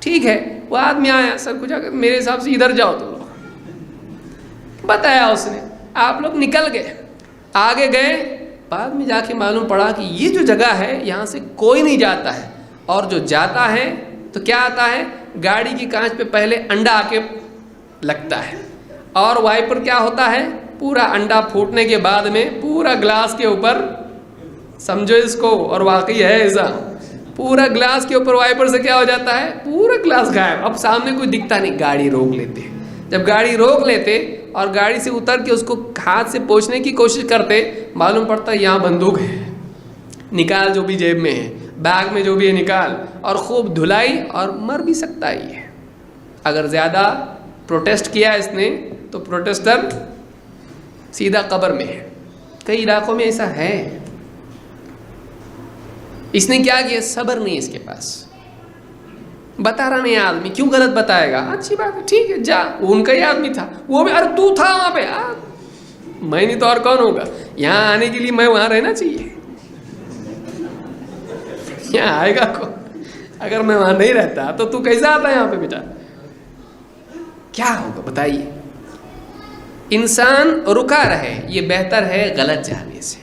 A: ٹھیک ہے، وہ آدمی آیا، سر کو جا کر میرے حساب سے ادھر جاؤ، تم لوگ بتایا اس نے، آپ لوگ نکل گئے، آگے گئے، بعد میں جا کے معلوم پڑا کہ یہ جو جگہ ہے یہاں سے کوئی نہیں جاتا ہے، اور جو جاتا ہے تو کیا آتا ہے، گاڑی کی کانچ پہ پہلے انڈا آ کے لگتا ہے، اور وائپر کیا ہوتا ہے، پورا انڈا پھوٹنے کے بعد میں پورا گلاس کے اوپر، سمجھو اس کو، اور واقعی ہے ایسا، پورا گلاس کے اوپر وائپر سے کیا ہو جاتا ہے، پورا گلاس غائب، اب سامنے کوئی دکھتا نہیں، گاڑی روک لیتے، جب گاڑی روک لیتے اور گاڑی سے اتر کے اس کو ہاتھ سے پوچھنے کی کوشش کرتے، معلوم پڑتا ہے یہاں بندوق ہے، نکال جو بھی جیب میں ہے، بیگ میں جو بھی ہے نکال، اور خوب دھلائی، اور مر بھی سکتا ہی ہے۔ اگر زیادہ پروٹیسٹ کیا اس نے تو پروٹیسٹر سیدھا قبر میں ہے، کئی علاقوں میں ایسا ہے۔ اس نے کیا کیا، صبر نہیں اس کے پاس، بتا رہا نہیں آدمی، کیوں غلط بتائے گا، اچھی بات ہے، ٹھیک ہے جا، وہ ان کا ہی آدمی تھا، وہ بھی، ارے تو تھا وہاں پہ، میں نہیں تو اور کون ہوگا، یہاں آنے کے لیے میں وہاں رہنا چاہیے، یہاں آئے گا کون، اگر میں وہاں نہیں رہتا تو کیسا آتا یہاں پہ بیٹا، کیا ہوگا بتائیے۔ انسان رکا رہے یہ بہتر ہے غلط جانے سے،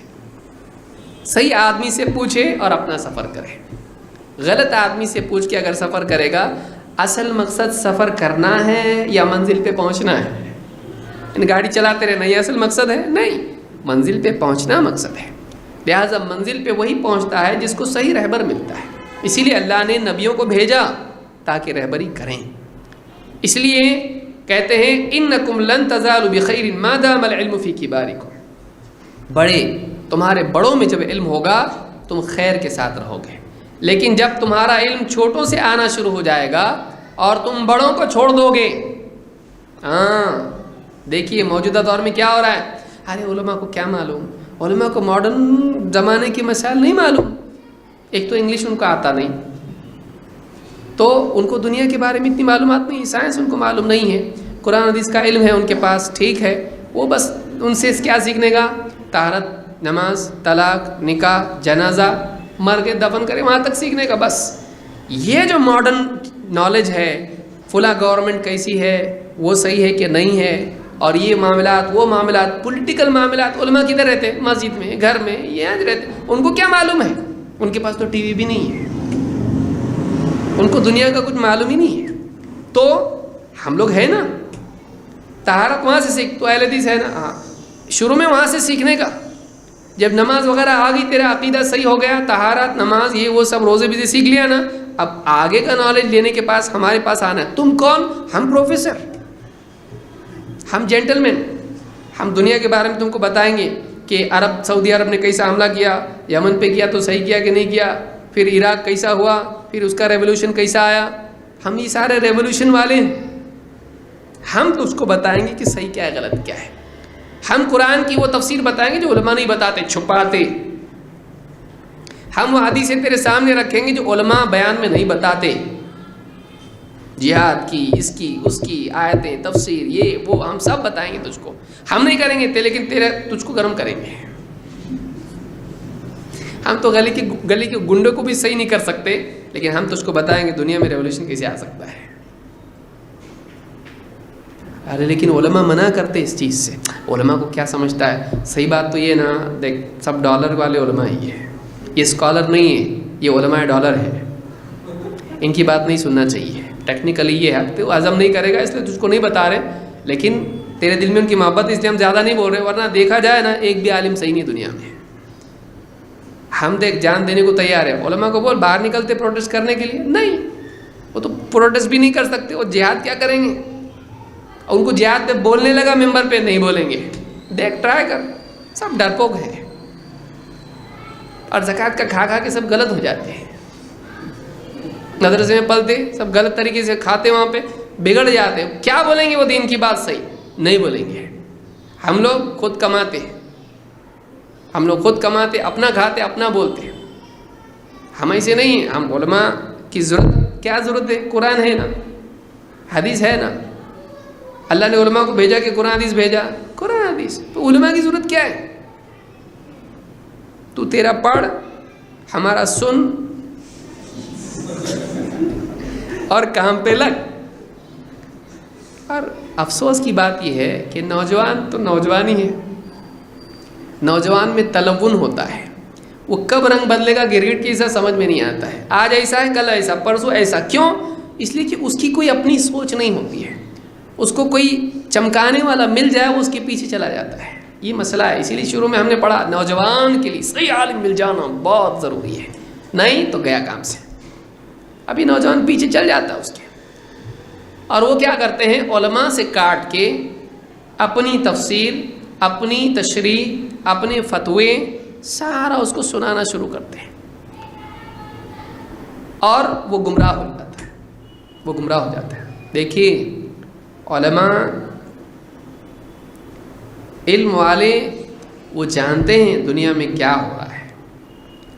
A: صحیح آدمی سے پوچھے اور اپنا سفر کرے، غلط آدمی سے پوچھ کے اگر سفر کرے گا، اصل مقصد سفر کرنا ہے یا منزل پہ پہنچنا ہے، گاڑی چلاتے رہنا یہ اصل مقصد ہے، نہیں، منزل پہ پہنچنا مقصد ہے، لہٰذا منزل پہ وہی پہنچتا ہے جس کو صحیح رہبر ملتا ہے، اسی لیے اللہ نے نبیوں کو بھیجا تاکہ رہبری کریں، اس لیے کہتے ہیں انکم لن تزالوا بخیر ما دام العلم فی کبارکم، بڑے تمہارے بڑوں میں جب علم ہوگا تم خیر کے ساتھ رہو گے، لیکن جب تمہارا علم چھوٹوں سے آنا شروع ہو جائے گا اور تم بڑوں کو چھوڑ دو گے، دیکھیے موجودہ دور میں کیا ہو رہا ہے، ارے علماء کو کیا معلوم، علماء کو ماڈرن زمانے کی مسائل نہیں معلوم، ایک تو انگلش ان کو آتا نہیں، تو ان کو دنیا کے بارے میں اتنی معلومات نہیں، سائنس ان کو معلوم نہیں ہے، قرآن حدیث کا علم ہے ان کے پاس، ٹھیک ہے، وہ بس ان سے کیا سیکھنے گا، طہارت، نماز، طلاق، نکاح، جنازہ، مر کے دفن کرے وہاں تک سیکھنے کا، بس یہ جو ماڈرن نالج ہے، فلاں گورنمنٹ کیسی ہے، وہ صحیح ہے کہ نہیں ہے، اور یہ معاملات وہ معاملات، پولیٹیکل معاملات، علماء کدھر رہتے، مسجد میں، گھر میں، یہ رہتے، ان کو کیا معلوم ہے، ان کے پاس تو ٹی وی بھی نہیں ہے، ان کو دنیا کا کچھ معلوم ہی نہیں ہے، تو ہم لوگ ہیں نا، طہارت وہاں سے سیکھ، تو اہل حدیث ہے نا، شروع میں وہاں سے سیکھنے کا، جب نماز وغیرہ آ گئی، تیرا عقیدہ صحیح ہو گیا، طہارت، نماز، یہ وہ سب روزے بھی سیکھ لیا نا، اب آگے کا نالج لینے کے پاس ہمارے پاس آنا ہے، تم کون، ہم پروفیسر، ہم جینٹلمین، ہم دنیا کے بارے میں تم کو بتائیں گے کہ سعودی عرب نے کیسا حملہ کیا، یمن پہ کیا تو صحیح کیا کہ نہیں کیا، پھر عراق کیسا ہوا، پھر اس کا ریولوشن کیسا آیا، ہم یہ سارے ریولوشن والے ہیں، ہم تو اس کو بتائیں گے کہ صحیح کیا ہے غلط کیا ہے، ہم قرآن کی وہ تفسیر بتائیں گے جو علماء نہیں بتاتے، چھپاتے، ہم وہ حدیثیں تیرے سامنے رکھیں گے جو علماء بیان میں نہیں بتاتے، جہاد کی، اس کی آیتیں، تفسیر، یہ وہ ہم سب بتائیں گے تجھ کو، ہم نہیں کریں گے لیکن تجھ کو گرم کریں گے، ہم تو گلی کے گنڈوں کو بھی صحیح نہیں کر سکتے، لیکن ہم تجھ کو بتائیں گے دنیا میں ریولوشن کیسے آ سکتا ہے، ارے لیکن علماء منع کرتے اس چیز سے، علماء کو کیا سمجھتا ہے، صحیح بات تو یہ نا، دیکھ سب ڈالر والے علماء ہی ہیں، یہ اسکالر نہیں ہے، یہ علماء ڈالر ہے، ان کی بات نہیں سننا چاہیے، ٹیکنیکلی یہ ہے، تو ہضم نہیں کرے گا اس لیے تجھ کو نہیں بتا رہے، لیکن تیرے دل میں ان کی محبت اس لیے ہم زیادہ نہیں بول رہے، ورنہ دیکھا جائے نا ایک بھی عالم صحیح نہیں دنیا میں، ہم دیکھ جان دینے کو تیار ہے، علماء کو بول باہر نکلتے پروٹیسٹ کرنے کے لیے، نہیں، وہ تو پروٹیسٹ بھی نہیں کر سکتے، وہ جہاد کیا کریں گے، ان کو جہاد پہ بولنے لگا ممبر پہ نہیں بولیں گے، دیکھ ٹرائی کر، سب ڈرپوک ہیں، اور زکوٰۃ کا کھا کے سب غلط ہو جاتے ہیں، مدرسے میں پلتے سب غلط طریقے سے کھاتے، وہاں پہ بگڑ جاتے، کیا بولیں گے وہ دین کی بات صحیح نہیں بولیں گے۔ ہم لوگ خود کماتے، ہم لوگ خود کماتے، اپنا کھاتے اپنا بولتے، ہم ایسے نہیں ہیں۔ ہم علماء کی ضرورت، کیا ضرورت ہے؟ قرآن ہے نا، حدیث ہے نا، اللہ نے علماء کو بھیجا کہ قرآن حدیث بھیجا، قرآن حدیث، تو علماء کی ضرورت کیا ہے؟ تو تیرا پڑھ، ہمارا سن اور کام پہ لگ۔ اور افسوس کی بات یہ ہے کہ نوجوان تو نوجوان ہی ہے، نوجوان میں تلون ہوتا ہے، وہ کب رنگ بدلے گا گریٹ کی ایسا سمجھ میں نہیں آتا ہے، آج ایسا ہے کل ایسا پرسوں ایسا، کیوں؟ اس لیے کہ اس کی کوئی اپنی سوچ نہیں ہوتی ہے، اس کو کوئی چمکانے والا مل جائے وہ اس کے پیچھے چلا جاتا ہے، یہ مسئلہ ہے۔ اسی لیے شروع میں ہم نے پڑھا نوجوان کے لیے صحیح عالم مل جانا بہت ضروری ہے، نہیں تو گیا کام سے۔ ابھی نوجوان پیچھے چل جاتا ہے اس کے، اور وہ کیا کرتے ہیں؟ علماء سے کاٹ کے اپنی تفسیر، اپنی تشریح، اپنے فتوے سارا اس کو سنانا شروع کرتے ہیں، اور وہ گمراہ ہو جاتا ہے، وہ گمراہ ہو جاتا ہے۔ دیکھیے علماء علم والے وہ جانتے ہیں دنیا میں کیا ہو رہا ہے،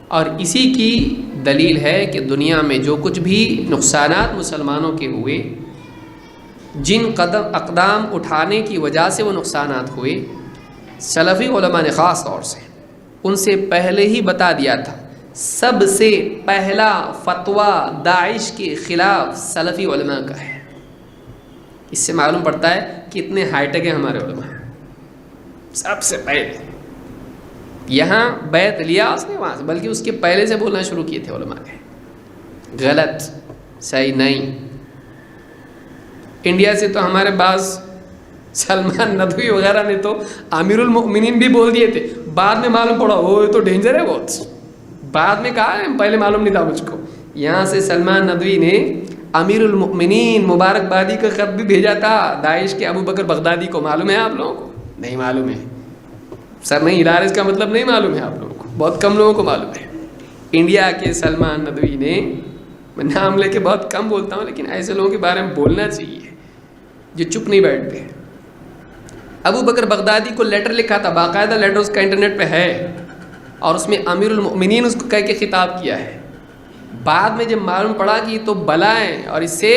A: اور اسی کی دلیل ہے کہ دنیا میں جو کچھ بھی نقصانات مسلمانوں کے ہوئے، جن اقدام اٹھانے کی وجہ سے وہ نقصانات ہوئے، سلفی علماء نے خاص طور سے ان سے پہلے ہی بتا دیا تھا۔ سب سے پہلا فتویٰ داعش کے خلاف سلفی علماء کا ہے۔ اس سے معلوم پڑتا ہے کتنے ہائی ٹیک ہیں ہمارے علماء۔ سب سے پہلے یہاں بیعت لیا اس نے وہاں سے، بلکہ اس کے پہلے سے بولنا شروع کیے تھے علماء نے، غلط، صحیح نہیں۔ انڈیا سے تو ہمارے بعض سلمان ندوی وغیرہ نے تو امیر المؤمنین بھی بول دیے تھے، بعد میں معلوم پڑا وہ تو ڈینجر ہے بہت، بعد میں کہا ہے پہلے معلوم نہیں تھا مجھ کو۔ یہاں سے سلمان ندوی نے امیر المؤمنین مبارکبادی کا خط بھی بھیجا تھا داعش کے ابو بکر بغدادی کو، معلوم ہے آپ لوگوں کو؟ نہیں معلوم ہے، سر نہیں ہلا رہے، اس کا مطلب نہیں معلوم ہے آپ لوگوں کو، بہت کم لوگوں کو معلوم ہے۔ انڈیا کے سلمان ندوی نے، میں نام لے کے بہت کم بولتا ہوں لیکن ایسے لوگوں کے بارے میں بولنا چاہیے جو چپ نہیں بیٹھتے، ابو بکر بغدادی کو لیٹر لکھا تھا، باقاعدہ لیٹر اس کا انٹرنیٹ پہ ہے، اور اس میں امیر المؤمنین اس کو کہہ کے خطاب کیا ہے۔ بعد میں جب معلوم پڑا کہ یہ تو بلا ہے اور اس سے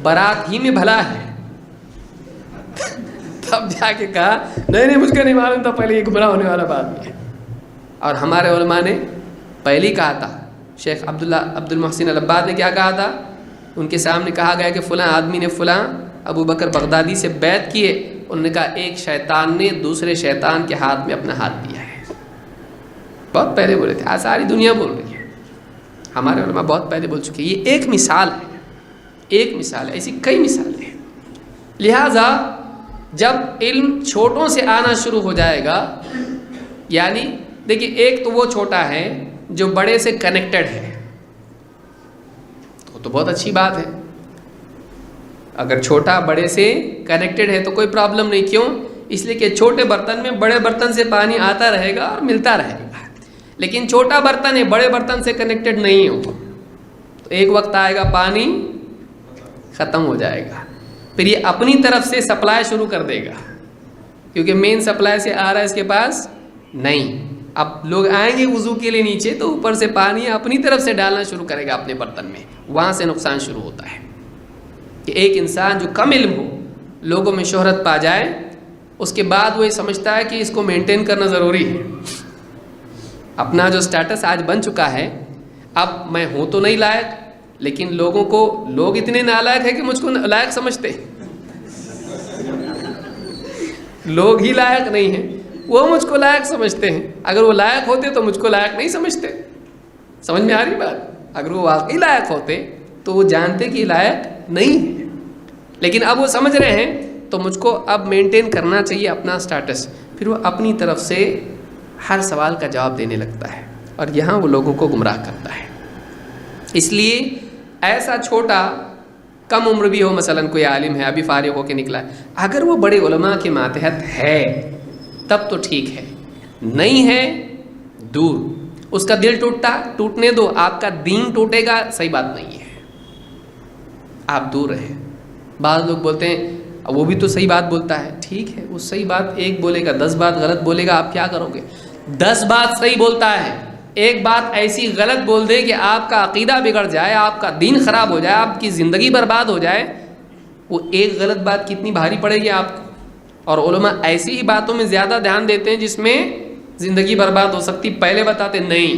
A: برات ہی میں بھلا ہے، تب جا کے کہا نہیں مجھ کو نہیں معلوم تھا، پہلے یہ گمراہ ہونے والا بات ہے۔ اور ہمارے علماء نے پہلے ہی کہا تھا، شیخ عبد المحسن العباد نے کیا کہا تھا، ان کے سامنے کہا گیا کہ فلاں آدمی نے فلاں ابو بکر بغدادی سے بیعت کیے، انہوں نے کہا ایک شیطان نے دوسرے شیطان کے ہاتھ میں اپنا ہاتھ دیا ہے۔ بہت پہلے بولے تھے، آج ساری دنیا بول رہی ہے، ہمارے علماء بہت پہلے بول چکے۔ یہ ایک مثال ہے، ایک مثال ہے، ایسی کئی مثالیں ہیں۔ لہٰذا جب علم چھوٹوں سے آنا شروع ہو جائے گا، یعنی دیکھیے ایک تو وہ چھوٹا ہے جو بڑے سے کنیکٹڈ ہے، تو بہت اچھی بات ہے۔ اگر چھوٹا بڑے سے کنیکٹڈ ہے تو کوئی پرابلم نہیں، کیوں؟ اس لیے کہ چھوٹے برتن میں بڑے برتن سے پانی آتا رہے گا اور ملتا رہے گا، لیکن چھوٹا برتن ہے بڑے برتن سے کنیکٹڈ نہیں ہو تو ایک وقت آئے گا پانی ختم ہو جائے گا، پھر یہ اپنی طرف سے سپلائی شروع کر دے گا، کیونکہ مین سپلائی سے آ رہا ہے اس کے پاس نہیں۔ اب لوگ آئیں گے وضو کے لیے نیچے تو اوپر سے پانی اپنی طرف سے ڈالنا شروع کرے گا اپنے برتن میں، وہاں سے نقصان شروع ہوتا ہے۔ کہ ایک انسان جو کم علم ہو، لوگوں میں شہرت پا جائے، اس کے بعد وہ یہ سمجھتا ہے کہ اس کو مینٹین کرنا ضروری ہے۔ اپنا جو سٹیٹس آج بن چکا ہے، اب میں ہوں تو نہیں لائق، لیکن لوگ اتنے نالائق ہیں کہ مجھ کو لائق سمجھتے ہیں، لوگ ہی لائق نہیں ہیں، وہ مجھ کو لائق سمجھتے ہیں۔ اگر وہ لائق ہوتے تو مجھ کو لائق نہیں سمجھتے، سمجھ میں آ رہی بات؟ اگر وہ واقعی لائق ہوتے تو وہ جانتے کہ لائق نہیں ہے، لیکن اب وہ سمجھ رہے ہیں تو مجھ کو اب مینٹین کرنا چاہیے اپنا سٹیٹس، پھر وہ اپنی طرف سے ہر سوال کا جواب دینے لگتا ہے، اور یہاں وہ لوگوں کو گمراہ کرتا ہے۔ اس لیے ایسا چھوٹا کم عمر بھی ہو، مثلا کوئی عالم ہے ابھی فارغ ہو کے نکلا ہے، اگر وہ بڑے علماء کے ماتحت ہے تب تو ٹھیک ہے، نہیں ہے دور، اس کا دل ٹوٹنے دو، آپ کا دین ٹوٹے گا، صحیح بات نہیں ہے۔ آپ دور رہیں۔ بعض لوگ بولتے ہیں وہ بھی تو صحیح بات بولتا ہے، ٹھیک ہے، وہ صحیح بات ایک بولے گا 10 بات غلط بولے گا، آپ کیا کرو گے؟ 10 بات صحیح بولتا ہے، ایک بات ایسی غلط بول دے کہ آپ کا عقیدہ بگڑ جائے، آپ کا دین خراب ہو جائے، آپ کی زندگی برباد ہو جائے، وہ ایک غلط بات کتنی بھاری پڑے گی آپ کو۔ اور علماء ایسی ہی باتوں میں زیادہ دھیان دیتے ہیں جس میں زندگی برباد ہو سکتی، پہلے بتاتے نہیں۔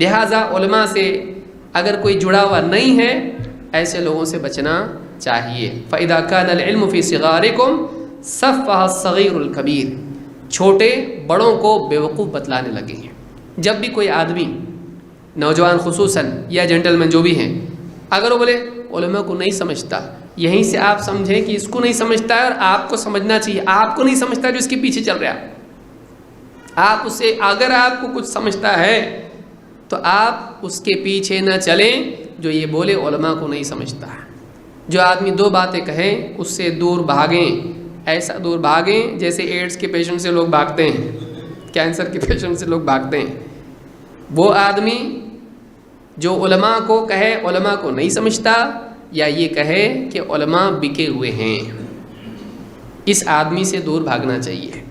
A: لہٰذا علماء سے اگر کوئی جڑا ہوا نہیں ہے، ایسے لوگوں سے بچنا چاہیے۔ فَإِذَا كَانَ الْعِلْمُ فِي صِغَارِكُمْ صَفَّحَ الصَّغِيرُ الْكَبِيرُ، چھوٹے بڑوں کو بیوقوف بتلانے لگے ہیں۔ جب بھی کوئی آدمی، نوجوان خصوصاً یا جنٹلمین جو بھی ہیں، اگر وہ بولے علماء کو نہیں سمجھتا، یہیں سے آپ سمجھیں کہ اس کو نہیں سمجھتا ہے اور آپ کو سمجھنا چاہیے۔ آپ کو نہیں سمجھتا جو اس کے پیچھے چل رہا ہے، آپ اسے، اگر آپ کو کچھ سمجھتا ہے تو آپ اس کے پیچھے نہ چلیں جو یہ بولے علماء کو نہیں سمجھتا۔ جو آدمی 2 باتیں کہیں اس سے دور بھاگیں، ایسا دور بھاگیں جیسے ایڈز کے پیشنٹ سے لوگ بھاگتے ہیں، کینسر کے پیشنٹ سے لوگ بھاگتے ہیں۔ وہ آدمی جو علماء کو کہے علماء کو نہیں سمجھتا، یا یہ کہے کہ علماء بکے ہوئے ہیں، اس آدمی سے دور بھاگنا چاہیے۔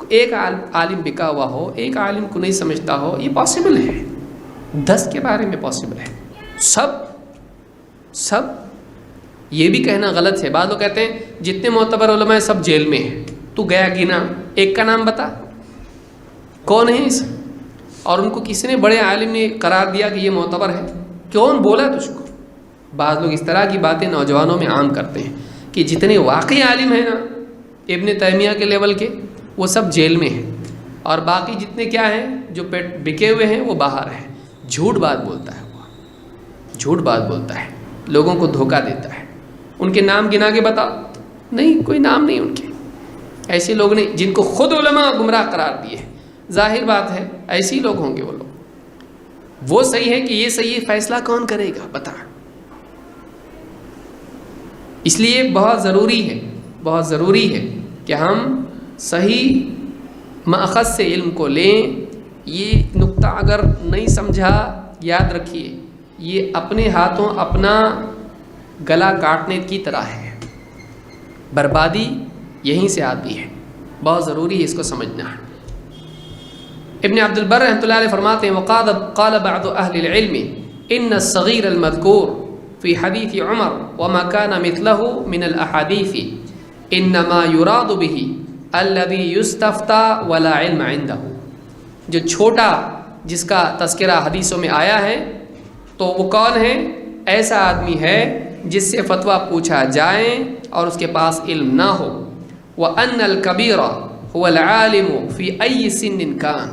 A: ایک عالم بکا ہوا ہو، ایک عالم کو نہیں سمجھتا ہو، یہ پاسبل ہے، 10 کے بارے میں پاسبل ہے، سب یہ بھی کہنا غلط ہے۔ بعض لوگ کہتے ہیں جتنے معتبر علماء ہیں سب جیل میں ہیں، تو گیا گنا ایک کا نام بتا، کون ہے اس؟ اور ان کو کسی نے بڑے عالم نے قرار دیا کہ یہ معتبر ہے، کون بولا تجھ کو؟ بعض لوگ اس طرح کی باتیں نوجوانوں میں عام کرتے ہیں کہ جتنے واقعی عالم ہیں نا ابن تیمیہ کے لیول کے، وہ سب جیل میں ہیں، اور باقی جتنے کیا ہیں جو پیٹ بکے ہوئے ہیں وہ باہر ہیں۔ جھوٹ بات بولتا ہے، وہ جھوٹ بات بولتا ہے، لوگوں کو دھوکہ دیتا ہے۔ ان کے نام گنا کے بتاؤ، نہیں، کوئی نام نہیں ان کے۔ ایسے لوگ نہیں جن کو خود علماء گمراہ قرار دیے، ظاہر بات ہے ایسے لوگ ہوں گے وہ لوگ۔ وہ صحیح ہے کہ یہ صحیح ہے، فیصلہ کون کرے گا بتا؟ اس لیے بہت ضروری ہے کہ ہم صحیح مأخذ سے علم کو لیں۔ یہ نقطہ اگر نہیں سمجھا، یاد رکھیے یہ اپنے ہاتھوں اپنا گلا کاٹنے کی طرح ہے، بربادی یہیں سے آتی ہے، بہت ضروری ہے اس کو سمجھنا ہے۔ ابن عبد البر رحمۃ اللہ علیہ فرماتے ہیں قال بعض اہل العلم ان الصغیر المذکور فی حدیث عمر وما كان مثله من الاحادیث انما يراد به الذي يستفتى ولا علم عنده، جو چھوٹا جس کا تذکرہ حدیثوں میں آیا ہے تو وہ کون ہے؟ ایسا آدمی ہے جس سے فتویٰ پوچھا جائے اور اس کے پاس علم نہ ہو۔ وَأَنَّ الْكَبِيرَ هُوَ الْعَالِمُ فِي أَيِّ سِنٍ كَانَ،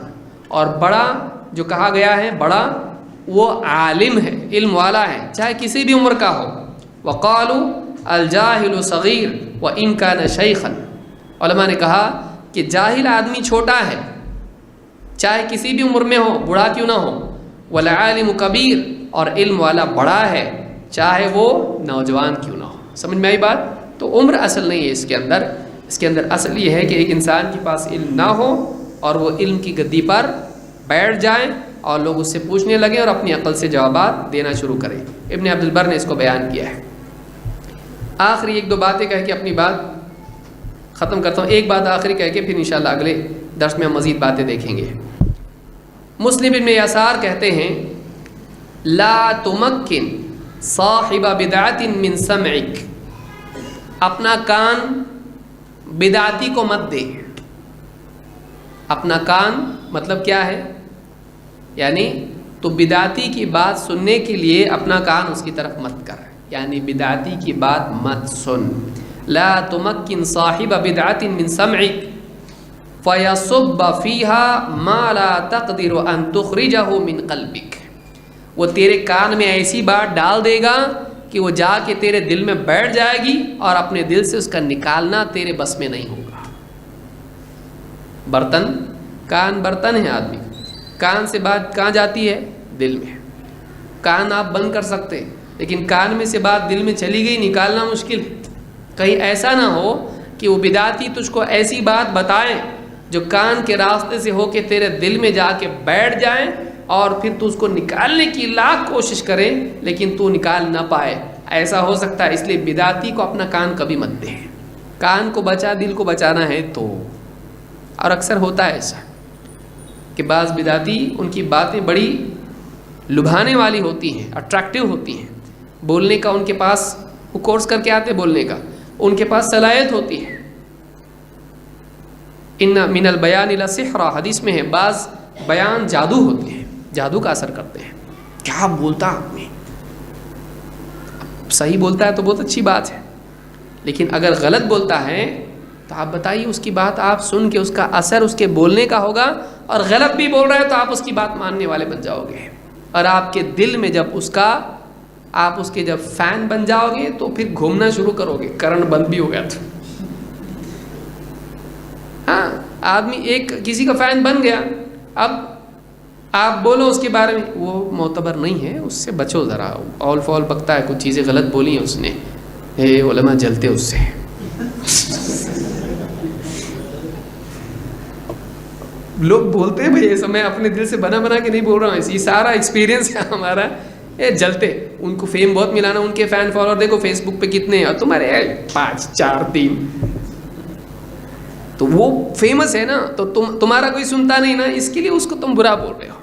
A: اور بڑا جو کہا گیا ہے بڑا وہ عالم ہے، علم والا ہے، چاہے کسی بھی عمر کا ہو۔ وَقَالُوا الْجَاهِلُ صَغِيرٌ وَإِنْ كَانَ شَيْخًا، علماء نے کہا کہ جاہل آدمی چھوٹا ہے چاہے کسی بھی عمر میں ہو، بوڑھا کیوں نہ ہو۔ وَالْعَالِمُ كَبِيرٌ، اور علم والا بڑا ہے چاہے وہ نوجوان کیوں نہ ہو۔ سمجھ میں آئی بات؟ تو عمر اصل نہیں ہے اس کے اندر اصل یہ ہے کہ ایک انسان کے پاس علم نہ ہو اور وہ علم کی گدی پر بیٹھ جائیں اور لوگ اس سے پوچھنے لگیں اور اپنی عقل سے جوابات دینا شروع کریں۔ ابن عبد البر نے اس کو بیان کیا ہے۔ آخری 1-2 باتیں کہہ کے اپنی بات ختم کرتا ہوں، ایک بات آخری کہہ کے پھر انشاءاللہ اگلے درس میں ہم مزید باتیں دیکھیں گے۔ مسلم ابن یسار کہتے ہیں لا تمکن صاحب بدعت من سمعک، اپنا کان بدعتی کو مت دے۔ اپنا کان مطلب کیا ہے؟ یعنی تو بدعتی کی بات سننے کے لیے اپنا کان اس کی طرف مت کر، یعنی بدعتی کی بات مت سن۔ لا تمکن صاحب بدعت من سمعک فیصب فیہا ما لا تقدر ان تخرجہ من قلبک، وہ تیرے کان میں ایسی بات ڈال دے گا کہ وہ جا کے تیرے دل میں بیٹھ جائے گی اور اپنے دل سے اس کا نکالنا تیرے بس میں نہیں ہوگا۔ کان برتن ہے، آدمی کان سے بات کہاں جاتی ہے؟ دل میں۔ کان آپ بند کر سکتے لیکن کان میں سے بات دل میں چلی گئی، نکالنا مشکل ہے۔ کہیں ایسا نہ ہو کہ وہ بدعتی تجھ کو ایسی بات بتائیں جو کان کے راستے سے ہو کے تیرے دل میں جا کے بیٹھ جائیں اور پھر تو اس کو نکالنے کی لاکھ کوشش کرے لیکن تو نکال نہ پائے، ایسا ہو سکتا ہے. اس لیے بدعتی کو اپنا کان کبھی مت دیں. کان کو بچا، دل کو بچانا ہے تو. اور اکثر ہوتا ہے ایسا کہ بعض بدعتی ان کی باتیں بڑی لبھانے والی ہوتی ہیں، اٹریکٹیو ہوتی ہیں. بولنے کا ان کے پاس، وہ کورس کر کے آتے بولنے کا، ان کے پاس صلاحیت ہوتی ہے. ان من البیان لسحرا، حدیث میں ہے بعض بیان جادو ہوتے ہیں، جادو کا اثر کرتے ہیں. کیا بولتا آدمی، صحیح بولتا ہے تو بہت اچھی بات ہے، لیکن اگر غلط بولتا ہے تو آپ بتائیے اس کی بات آپ سن کے اس کا اثر اس کے بولنے کا ہوگا، اور غلط بھی بول رہے ہیں تو آپ اس کی بات ماننے والے بن جاؤ گے. اور آپ کے دل میں جب آپ اس کے جب فین بن جاؤ گے تو پھر گھومنا شروع کرو گے. کرنٹ بند بھی ہو گیا تو ہاں، آدمی ایک کسی کا فین بن گیا، اب آپ بولو اس کے بارے میں، وہ معتبر نہیں ہے، اس سے بچو ذرا، اول فول بکتا ہے، کچھ چیزیں غلط بولی ہیں اس نے، علماء جلتے اس سے. لوگ بولتے ہیں بھائی ایسا، میں اپنے دل سے بنا کے نہیں بول رہا ہوں، یہ سارا ایکسپیرینس ہے ہمارا. جلتے، ان کو فیم بہت ملانا، ان کے فین فالوور دیکھو فیس بک پہ کتنے ہیں، اور تمہارے 5 4 3، تو وہ فیمس ہے نا، تو تمہارا کوئی سنتا نہیں نا، اس کے لیے اس کو تم برا بول رہے ہو.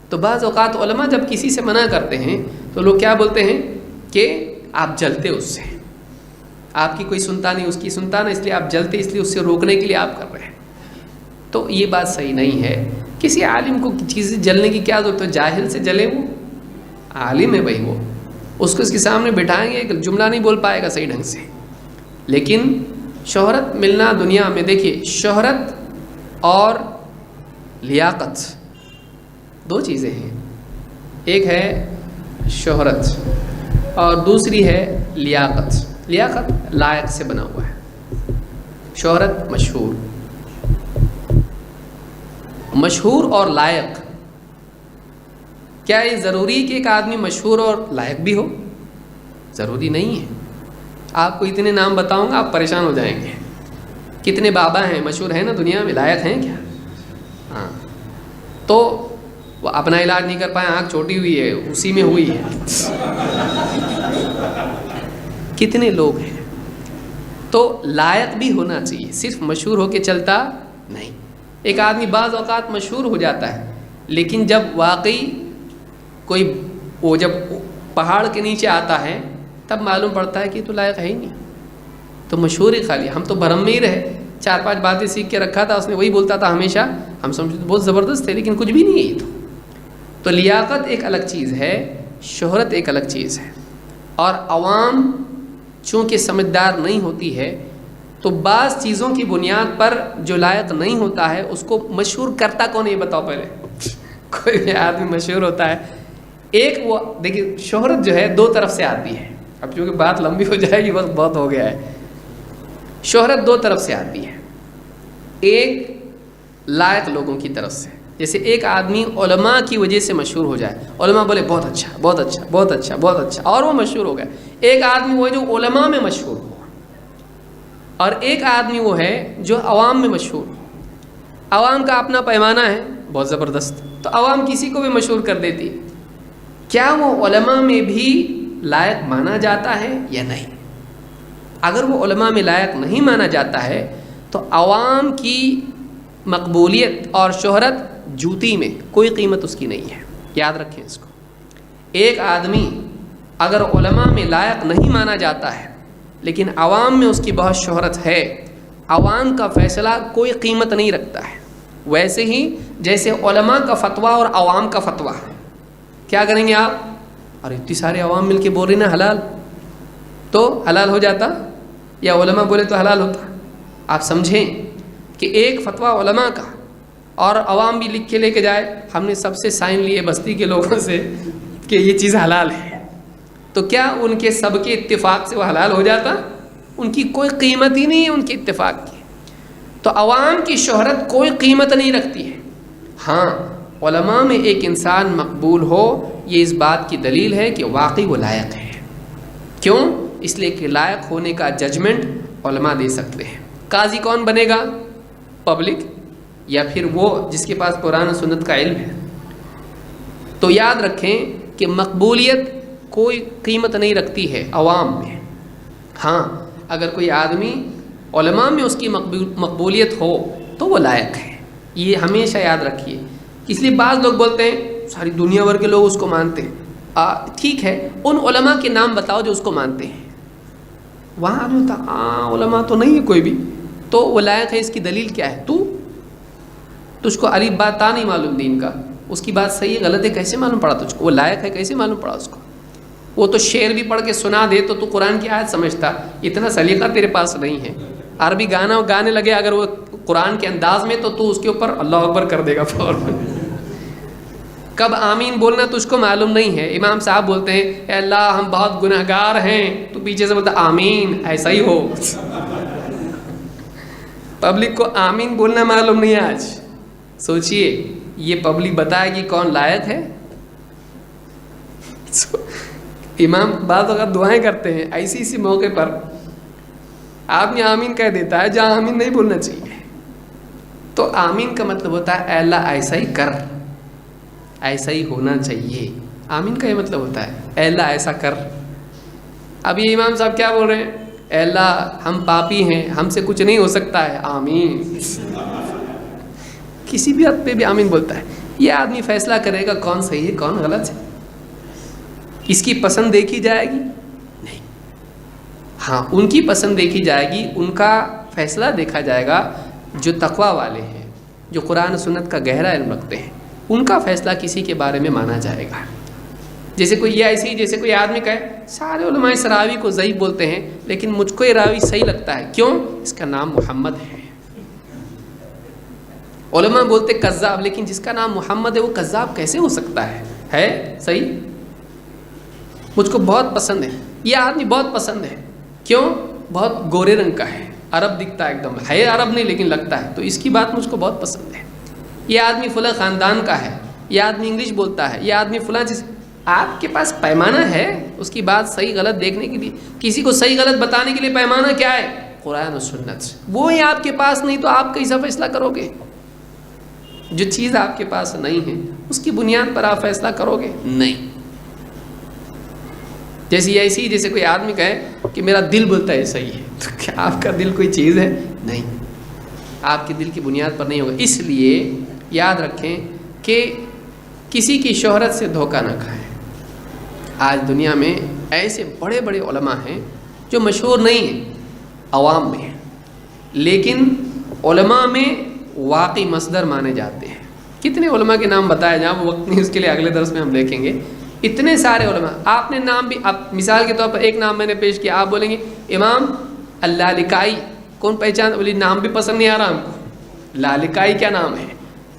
A: تو بعض اوقات علماء جب کسی سے منع کرتے ہیں تو لوگ کیا بولتے ہیں کہ آپ جلتے اس سے، آپ کی کوئی سنتا نہیں، اس کی سنتا نا، اس لیے آپ جلتے، اس لیے اس سے روکنے کے لیے آپ کر رہے ہیں. تو یہ بات صحیح نہیں ہے. کسی عالم کو چیزیں جلنے کی کیا ضرورت ہے؟ جاہل سے جلے، وہ عالم ہے بھائی، وہ اس کو اس کے سامنے بٹھائیں گے ایک جملہ نہیں بول پائے گا صحیح ڈھنگ سے. لیکن شہرت ملنا دنیا میں، دیکھیے شہرت اور لیاقت دو چیزیں ہیں. ایک ہے شہرت اور دوسری ہے لیاقت. لیاقت لائق سے بنا ہوا ہے، شہرت مشہور. مشہور اور لائق، کیا یہ ضروری کہ ایک آدمی مشہور اور لائق بھی ہو؟ ضروری نہیں ہے. آپ کو اتنے نام بتاؤں گا آپ پریشان ہو جائیں گے. کتنے بابا ہیں مشہور ہیں نا دنیا میں، لائق ہیں کیا؟ ہاں، تو وہ اپنا علاج نہیں کر پائے، آنکھ چھوٹی ہوئی ہے، اسی میں ہوئی ہے. کتنے لوگ ہیں. تو لائق بھی ہونا چاہیے، صرف مشہور ہو کے چلتا نہیں. ایک آدمی بعض اوقات مشہور ہو جاتا ہے، لیکن جب واقعی کوئی وہ جب پہاڑ کے نیچے آتا ہے تب معلوم پڑتا ہے کہ تو لائق ہے ہی نہیں. تو مشہور ہی خالی، ہم تو بھرم میں ہی رہے، 4 5 باتیں سیکھ کے رکھا تھا، اس نے وہی بولتا تھا ہمیشہ، ہم سمجھتے بہت زبردست تھے، لیکن کچھ بھی نہیں ہے یہ تو لیاقت ایک الگ چیز ہے، شہرت ایک الگ چیز ہے. اور عوام چونکہ سمجھدار نہیں ہوتی ہے تو بعض چیزوں کی بنیاد پر جو لائق نہیں ہوتا ہے اس کو مشہور کرتا کون ہے یہ بتاؤ پہلے. کوئی بھی آدمی مشہور ہوتا ہے، ایک وہ دیکھیے شہرت جو ہے 2 طرف سے آتی ہے. اب چونکہ بات لمبی ہو جائے گی، وقت بہت ہو گیا ہے. شہرت 2 طرف سے آتی ہے. ایک لائق لوگوں کی طرف سے، جیسے ایک آدمی علماء کی وجہ سے مشہور ہو جائے، علماء بولے بہت اچھا بہت اچھا بہت اچھا بہت اچھا، اور وہ مشہور ہو گئے. ایک آدمی وہ جو علماء میں مشہور ہو، اور ایک آدمی وہ ہے جو عوام میں مشہور ہو. عوام کا اپنا پیمانہ ہے بہت زبردست، تو عوام کسی کو بھی مشہور کر دیتی. کیا وہ علماء میں بھی لائق مانا جاتا ہے یا نہیں؟ اگر وہ علماء میں لائق نہیں مانا جاتا ہے تو عوام کی مقبولیت اور شہرت جوتی میں کوئی قیمت اس کی نہیں ہے. یاد رکھیں اس کو. ایک آدمی اگر علماء میں لائق نہیں مانا جاتا ہے لیکن عوام میں اس کی بہت شہرت ہے، عوام کا فیصلہ کوئی قیمت نہیں رکھتا ہے. ویسے ہی جیسے علماء کا فتویٰ اور عوام کا فتویٰ، کیا کریں گے آپ؟ اور اتنی سارے عوام مل کے بول رہے نا حلال، تو حلال ہو جاتا یا علماء بولے تو حلال ہوتا؟ آپ سمجھیں کہ ایک فتویٰ علماء کا اور عوام بھی لکھ کے لے کے جائے، ہم نے سب سے سائن لیے بستی کے لوگوں سے کہ یہ چیز حلال ہے، تو کیا ان کے سب کے اتفاق سے وہ حلال ہو جاتا؟ ان کی کوئی قیمت ہی نہیں ہے ان کے اتفاق کی. تو عوام کی شہرت کوئی قیمت نہیں رکھتی ہے. ہاں، علماء میں ایک انسان مقبول ہو، یہ اس بات کی دلیل ہے کہ واقعی وہ لائق ہے. کیوں؟ اس لیے کہ لائق ہونے کا ججمنٹ علماء دے سکتے ہیں. قاضی کون بنے گا؟ پبلک، یا پھر وہ جس کے پاس قرآن و سنت کا علم ہے. تو یاد رکھیں کہ مقبولیت کوئی قیمت نہیں رکھتی ہے عوام میں. ہاں اگر کوئی آدمی علماء میں اس کی مقبولیت ہو تو وہ لائق ہے. یہ ہمیشہ یاد رکھیے. اس لیے بعض لوگ بولتے ہیں ساری دنیا بھر کے لوگ اس کو مانتے ہیں. ٹھیک ہے، ان علماء کے نام بتاؤ جو اس کو مانتے ہیں. وہاں آدمی ہوتا علماء تو نہیں ہے کوئی بھی، تو وہ لائق ہے. اس کی دلیل کیا ہے؟ تجھ کو الف با تا نہیں معلوم دین کا، اس کی بات صحیح ہے غلط ہے کیسے معلوم پڑا تجھ کو؟ وہ لائق ہے کیسے معلوم پڑا اس کو؟ وہ تو شعر بھی پڑھ کے سنا دے تو قرآن کی آیت سمجھتا. اتنا سلیقہ تیرے پاس نہیں ہے. عربی گانا گانے لگے اگر وہ قرآن کے انداز میں تو اس کے اوپر اللہ اکبر کر دے گا فوراً. کب آمین بولنا تجھ کو معلوم نہیں ہے. امام صاحب بولتے ہیں اے اللہ ہم بہت گناہ گار ہیں، تو پیچھے سے بولتا آمین. ایسا ہی ہو. پبلک کو آمین بولنا معلوم نہیں ہے. آج سوچئے یہ پبلک بتائے گی کون لائق ہے. امام بعض اوقات دعائیں کرتے ہیں ایسی موقع پر آدمی آمین کہہ دیتا ہے جہاں آمین نہیں بولنا چاہیے. تو آمین کا مطلب ہوتا ہے اے اللہ ایسا ہی کر، ایسا ہی ہونا چاہیے. آمین کا یہ مطلب ہوتا ہے اے اللہ ایسا کر. اب یہ امام صاحب کیا بول رہے ہیں؟ اے اللہ ہم پاپی ہیں، ہم سے کچھ نہیں ہو سکتا ہے. آمین. کسی بھی حد پہ بھی آمین بولتا ہے. یہ آدمی فیصلہ کرے گا کون صحیح ہے کون غلط ہے. اس کی پسند دیکھی جائے گی نہیں. ہاں ان کی پسند دیکھی جائے گی، ان کا فیصلہ دیکھا جائے گا. جو تقوی والے ہیں، جو قرآن سنت کا گہرا علم رکھتے ہیں، ان کا فیصلہ کسی کے بارے میں مانا جائے گا. جیسے کوئی آدمی کہے سارے علماء اس راوی کو ضعیف بولتے ہیں لیکن مجھ کو یہ راوی صحیح لگتا ہے. کیوں؟ اس کا نام محمد ہے. علماء بولتے کذاب، لیکن جس کا نام محمد ہے وہ کذاب کیسے ہو سکتا ہے صحیح. مجھ کو بہت پسند ہے یہ آدمی، بہت پسند ہے. کیوں؟ بہت گورے رنگ کا ہے، عرب دکھتا ہے، ایک دم ہے عرب نہیں لیکن لگتا ہے، تو اس کی بات مجھ کو بہت پسند ہے. یہ آدمی فلاں خاندان کا ہے، یہ آدمی انگلش بولتا ہے، یہ آدمی فلاں چیز. آپ کے پاس پیمانہ ہے اس کی بات صحیح غلط دیکھنے کے لیے. کسی کو صحیح غلط بتانے کے لیے پیمانہ کیا ہے؟ قرآن و سنت. وہ ہی آپ کے پاس نہیں تو آپ کیسا فیصلہ کرو گے؟ جو چیز آپ کے پاس نہیں ہے اس کی بنیاد پر آپ فیصلہ کرو گے نہیں. جیسے کوئی آدمی کہے کہ میرا دل بولتا ہے صحیح ہے، تو کیا آپ کا دل کوئی چیز ہے؟ نہیں، آپ کے دل کی بنیاد پر نہیں ہوگا. اس لیے یاد رکھیں کہ کسی کی شہرت سے دھوکہ نہ کھائیں. آج دنیا میں ایسے بڑے بڑے علماء ہیں جو مشہور نہیں ہیں، عوام میں ہیں، لیکن علماء میں واقعی مصدر مانے جاتے ہیں. کتنے علماء کے نام بتائے جہاں وقت نہیں، اس کے لیے اگلے درس میں ہم دیکھیں گے. اتنے سارے علماء. آپ نے نام بھی، اب مثال کے طور پر ایک نام میں نے پیش کیا، آپ بولیں گے امام اللالکائی. کون پہچان؟ بولی نام بھی پسند نہیں آ رہا ہم کو، لالکائی کیا نام ہے.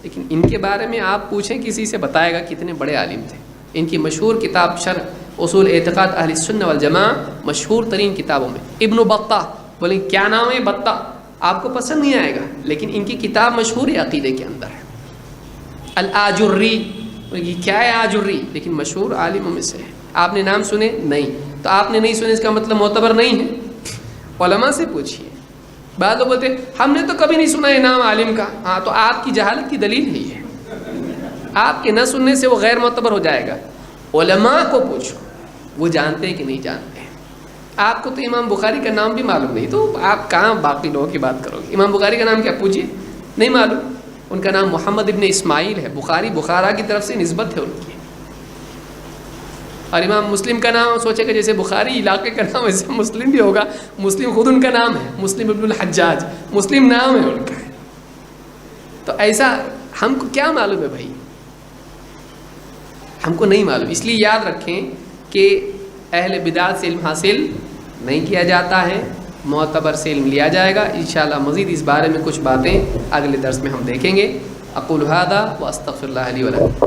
A: لیکن ان کے بارے میں آپ پوچھیں کسی سے بتائے گا کتنے بڑے عالم تھے. ان کی مشہور کتاب شرح اصول اعتقاد اہل السنہ والجماعہ مشہور ترین کتابوں میں. ابن بطہ، بولیں کیا نام ہے؟ بطہ. آپ کو پسند نہیں آئے گا لیکن ان کی کتاب مشہور ہے عقیدے کے اندر ہے. الآجری، یہ کیا ہے آجری؟ لیکن مشہور عالموں میں سے ہے. آپ نے نام سنے؟ نہیں. تو آپ نے نہیں سنے اس کا مطلب معتبر نہیں ہے. علماء سے پوچھیے. بعض لوگ بولتے ہم نے تو کبھی نہیں سنا ہے نام عالم کا. ہاں تو آپ کی جہالت کی دلیل ہے یہ. آپ کے نہ سننے سے وہ غیر معتبر ہو جائے گا. علماء کو پوچھو وہ جانتے ہیں کہ نہیں جانتے ہیں. آپ کو تو امام بخاری کا نام بھی معلوم نہیں تو آپ کہاں باقی لوگوں کی بات کرو گے؟ امام بخاری کا نام کیا پوچھیے، نہیں معلوم. ان کا نام محمد ابن اسماعیل ہے. بخاری بخارا کی طرف سے نسبت ہے ان کی. اور امام مسلم کا نام سوچے کہ جیسے بخاری علاقے کا نام ویسے مسلم بھی ہوگا. مسلم خود ان کا نام ہے، مسلم ابن الحجاج، مسلم نام ہے ان کا. تو ایسا ہم کو کیا معلوم ہے بھائی؟ ہم کو نہیں معلوم. اس لیے یاد رکھیں کہ اہل بدعت سے علم حاصل نہیں کیا جاتا ہے، معتبر سے علم لیا جائے گا. انشاءاللہ مزید اس بارے میں کچھ باتیں اگلے درس میں ہم دیکھیں گے. اقول ھذا واستغفر اللہ لی ولکم.